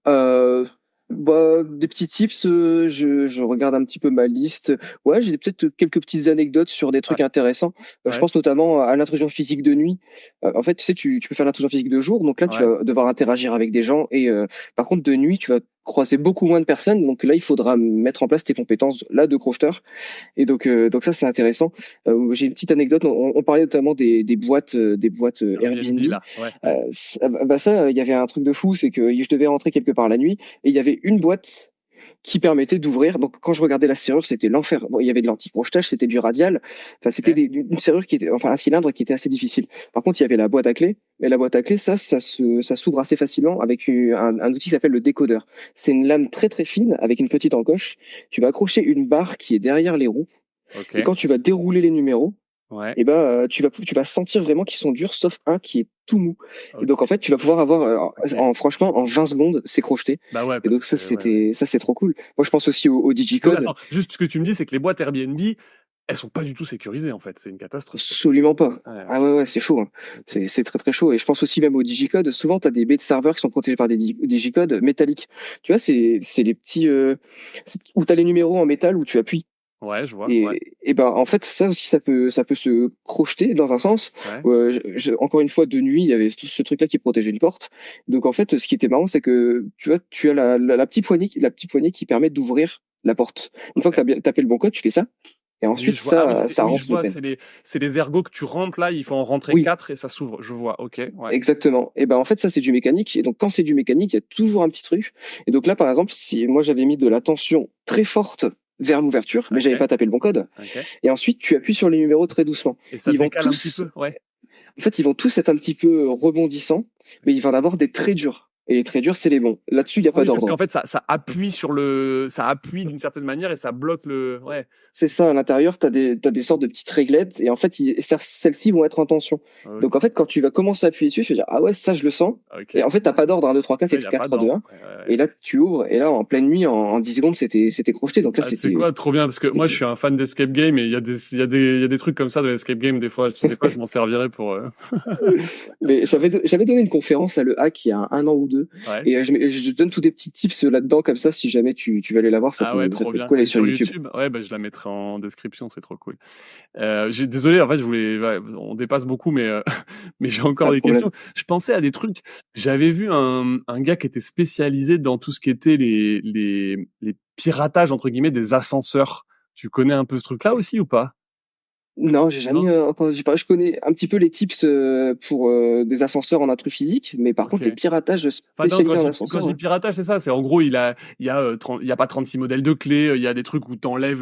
Euh, des petits tips, je regarde un petit peu ma liste. Ouais, j'ai peut-être quelques petites anecdotes sur des Ouais. trucs intéressants. Je Ouais. pense notamment à l'intrusion physique de nuit. En fait, tu sais, tu peux faire l'intrusion physique de jour, donc là, tu Ouais. vas devoir interagir avec des gens. Et par contre, de nuit, tu vas croiser beaucoup moins de personnes. Donc là, il faudra mettre en place tes compétences là de crocheteur. Et donc ça, c'est intéressant. J'ai une petite anecdote. On parlait notamment des boîtes Airbnb Airbnb. là. Ouais. Ça, il y avait un truc de fou, c'est que je devais rentrer quelque part la nuit et il y avait une boîte qui permettait d'ouvrir. Donc quand je regardais la serrure, c'était l'enfer. Bon, il y avait de l'anti-crochetage, c'était du radial. Enfin, c'était Ouais. une serrure qui était, enfin un cylindre qui était assez difficile. Par contre, il y avait la boîte à clé. Et la boîte à clé, ça s'ouvre assez facilement avec un outil qui s'appelle le décodeur. C'est une lame très très fine avec une petite encoche. Tu vas accrocher une barre qui est derrière les roues. Ok. Et quand tu vas dérouler les numéros, Ouais. et ben tu vas sentir vraiment qu'ils sont durs, sauf un qui est tout mou. Et Ok. donc en fait, tu vas pouvoir avoir, Ok. franchement, en 20 secondes, c'est crocheté. Bah ouais, Et parce donc que ouais. ça c'est trop cool. Moi, je pense aussi au Digicode. Attends, juste ce que tu me dis, c'est que les boîtes Airbnb, elles sont pas du tout sécurisées en fait. C'est une catastrophe. Absolument pas. Ouais, Ah ok. ouais, c'est chaud, hein. Ok. C'est très très chaud. Et je pense aussi même au Digicode. Souvent, tu as des baies de serveurs qui sont protégées par des Digicodes métalliques. Tu vois, c'est les petits où tu as les numéros en métal où tu appuies. Ouais, je vois. Ouais. Et ben en fait ça aussi ça peut se crocheter dans un sens. Ouais. Encore une fois de nuit il y avait ce truc-là qui protégeait une porte. Donc en fait ce qui était marrant c'est que tu vois tu as la petite poignée qui permet d'ouvrir la porte. Une fois que Ok. tu as bien tapé le bon code tu fais ça et Oui, ensuite je vois. Ah oui, ça oui, rentre je de vois. peine. C'est les ergots que tu rentres là. Il faut en rentrer Oui, 4 et ça s'ouvre. Je vois. Ok. Ouais. exactement. Et ben en fait ça c'est du mécanique et donc quand c'est du mécanique il y a toujours un petit truc. Et donc là par exemple si moi j'avais mis de la tension très forte vers l'ouverture mais j'avais Ok. pas tapé le bon code. Ok. Et ensuite, tu appuies sur les numéros très doucement. Et ça Ils vont décale un petit tous, peu. Ouais. en fait, ils vont tous être un petit peu rebondissants, mais il va en avoir des très durs. Et les très durs, c'est les bons. Là-dessus, il n'y a Ah pas oui, parce d'ordre. qu'en fait, ça appuie d'une certaine manière et ça bloque le. Ouais. C'est ça, à l'intérieur, t'as des sortes de petites réglettes, et en fait, celles-ci vont être en tension. Ok. Donc, en fait, quand tu vas commencer à appuyer dessus, tu vas dire, ah ouais, ça, je le sens. Ok. Et en fait, t'as pas d'ordre, 1, 2, 3, 4, Il c'est n'y a 4, pas 3, 2, d'ordre. 1. Ouais, ouais, ouais. Et là, tu ouvres, et là, en pleine nuit, en 10 secondes, c'était crocheté. Donc là, Ah, c'est c'était, quoi, trop bien, parce que moi, je suis un fan d'escape game et il y a des trucs comme ça de l'escape game, des fois, je sais pas, je m'en servirais pour, mais j'avais donné une conférence à Le Hack il y a 1 an ou 2, ouais. et je donne tous des petits tips là-dedans, comme ça, si jamais tu veux aller la voir, Ah ouais, ça trop peut te bien. coller Elle est sur sur YouTube. YouTube? Ouais, bah, je la mettrai en description, c'est trop cool. Désolé, en fait, ouais, on dépasse beaucoup, mais, mais j'ai encore Pas de des questions. problème. Je pensais à des trucs. J'avais vu un gars qui était spécialisé dans tout ce qui était les piratages, entre guillemets, des ascenseurs. Tu connais un peu ce truc-là aussi ou pas? Non, j'ai jamais entendu parler. Je connais un petit peu les tips pour des ascenseurs en intrus physique, mais par contre, les piratages Enfin, non, spécialisés en quand ascenseur. je dis piratage, c'est ça. C'est en gros, il y a pas 36 modèles de clés, il y a des trucs où t'enlèves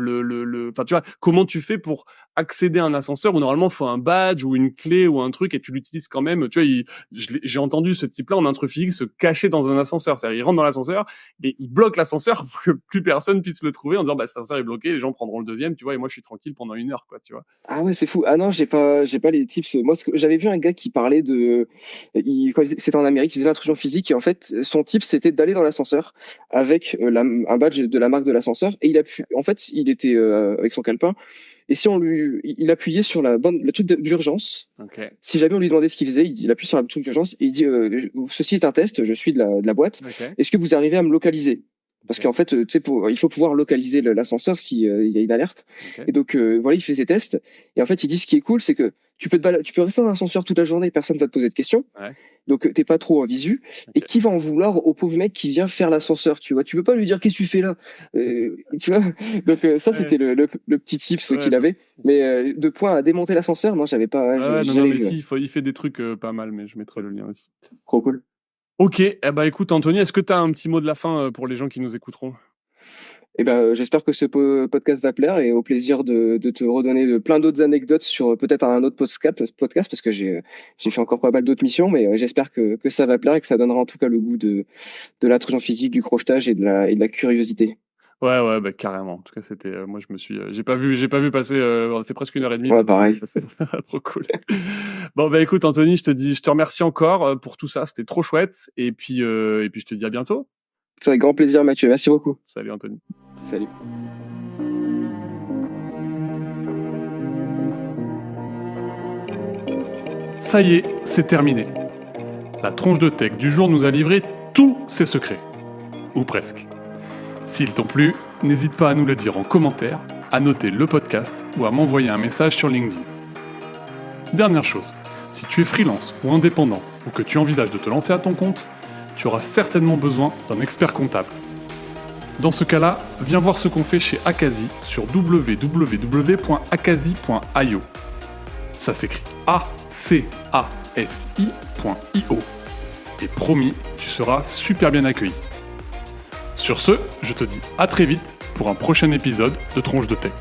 enfin, tu vois, comment tu fais pour accéder à un ascenseur où normalement, faut un badge ou une clé ou un truc et tu l'utilises quand même. Tu vois, j'ai entendu ce type-là en intrus physique se cacher dans un ascenseur. C'est-à-dire, il rentre dans l'ascenseur et il bloque l'ascenseur pour que plus personne puisse le trouver en disant, bah, cet ascenseur est bloqué, les gens prendront le deuxième, tu vois, et moi, je suis tranquille pendant 1 heure, quoi, tu vois. Ah ouais, c'est fou. Ah non, j'ai pas les tips. Moi, j'avais vu un gars qui parlait c'était en Amérique, il faisait l'intrusion physique et en fait, son tip c'était d'aller dans l'ascenseur avec un badge de la marque de l'ascenseur et en fait, il était avec son calepin et si il appuyait sur le truc d'urgence. Okay. Si jamais on lui demandait ce qu'il faisait, il appuie sur le truc d'urgence et il dit ceci est un test, je suis de la boîte. Okay. Est-ce que vous arrivez à me localiser? Parce qu'en fait, tu sais, il faut pouvoir localiser l'ascenseur s'il y a une alerte. Okay. Et donc, voilà, il fait ses tests. Et en fait, il dit ce qui est cool, c'est que tu peux rester dans l'ascenseur toute la journée, personne va te poser de questions. Ouais. Donc, t'es pas trop en visu. Okay. Et qui va en vouloir au pauvre mec qui vient faire l'ascenseur, tu vois? Tu peux pas lui dire qu'est-ce que tu fais là, tu vois? Donc, ça, c'était le petit tips qu'il avait. Mais de point à démonter l'ascenseur, non, j'avais pas. Non, mais si, il fait des trucs pas mal, mais je mettrai le lien aussi. Trop cool. Ok, écoute Anthony, est-ce que tu as un petit mot de la fin pour les gens qui nous écouteront? J'espère que ce podcast va plaire et au plaisir de te redonner plein d'autres anecdotes sur peut-être un autre podcast parce que j'ai fait encore pas mal d'autres missions, mais j'espère que ça va plaire et que ça donnera en tout cas le goût de l'intrusion physique, du crochetage et de la curiosité. Ouais, carrément. En tout cas, c'était, moi, j'ai pas vu passer, on a fait presque 1h30. Ouais, pareil. C'est trop cool. Bon, écoute, Anthony, je te remercie encore pour tout ça. C'était trop chouette. Et puis, je te dis à bientôt. C'est avec grand plaisir, Mathieu. Merci beaucoup. Salut, Anthony. Salut. Ça y est, c'est terminé. La tronche de tech du jour nous a livré tous ses secrets. Ou presque. S'ils t'ont plu, n'hésite pas à nous le dire en commentaire, à noter le podcast ou à m'envoyer un message sur LinkedIn. Dernière chose, si tu es freelance ou indépendant ou que tu envisages de te lancer à ton compte, tu auras certainement besoin d'un expert comptable. Dans ce cas-là, viens voir ce qu'on fait chez Akazi sur www.akazi.io. Ça s'écrit ACASI.io. Et promis, tu seras super bien accueilli. Sur ce, je te dis à très vite pour un prochain épisode de Tronche de Tech.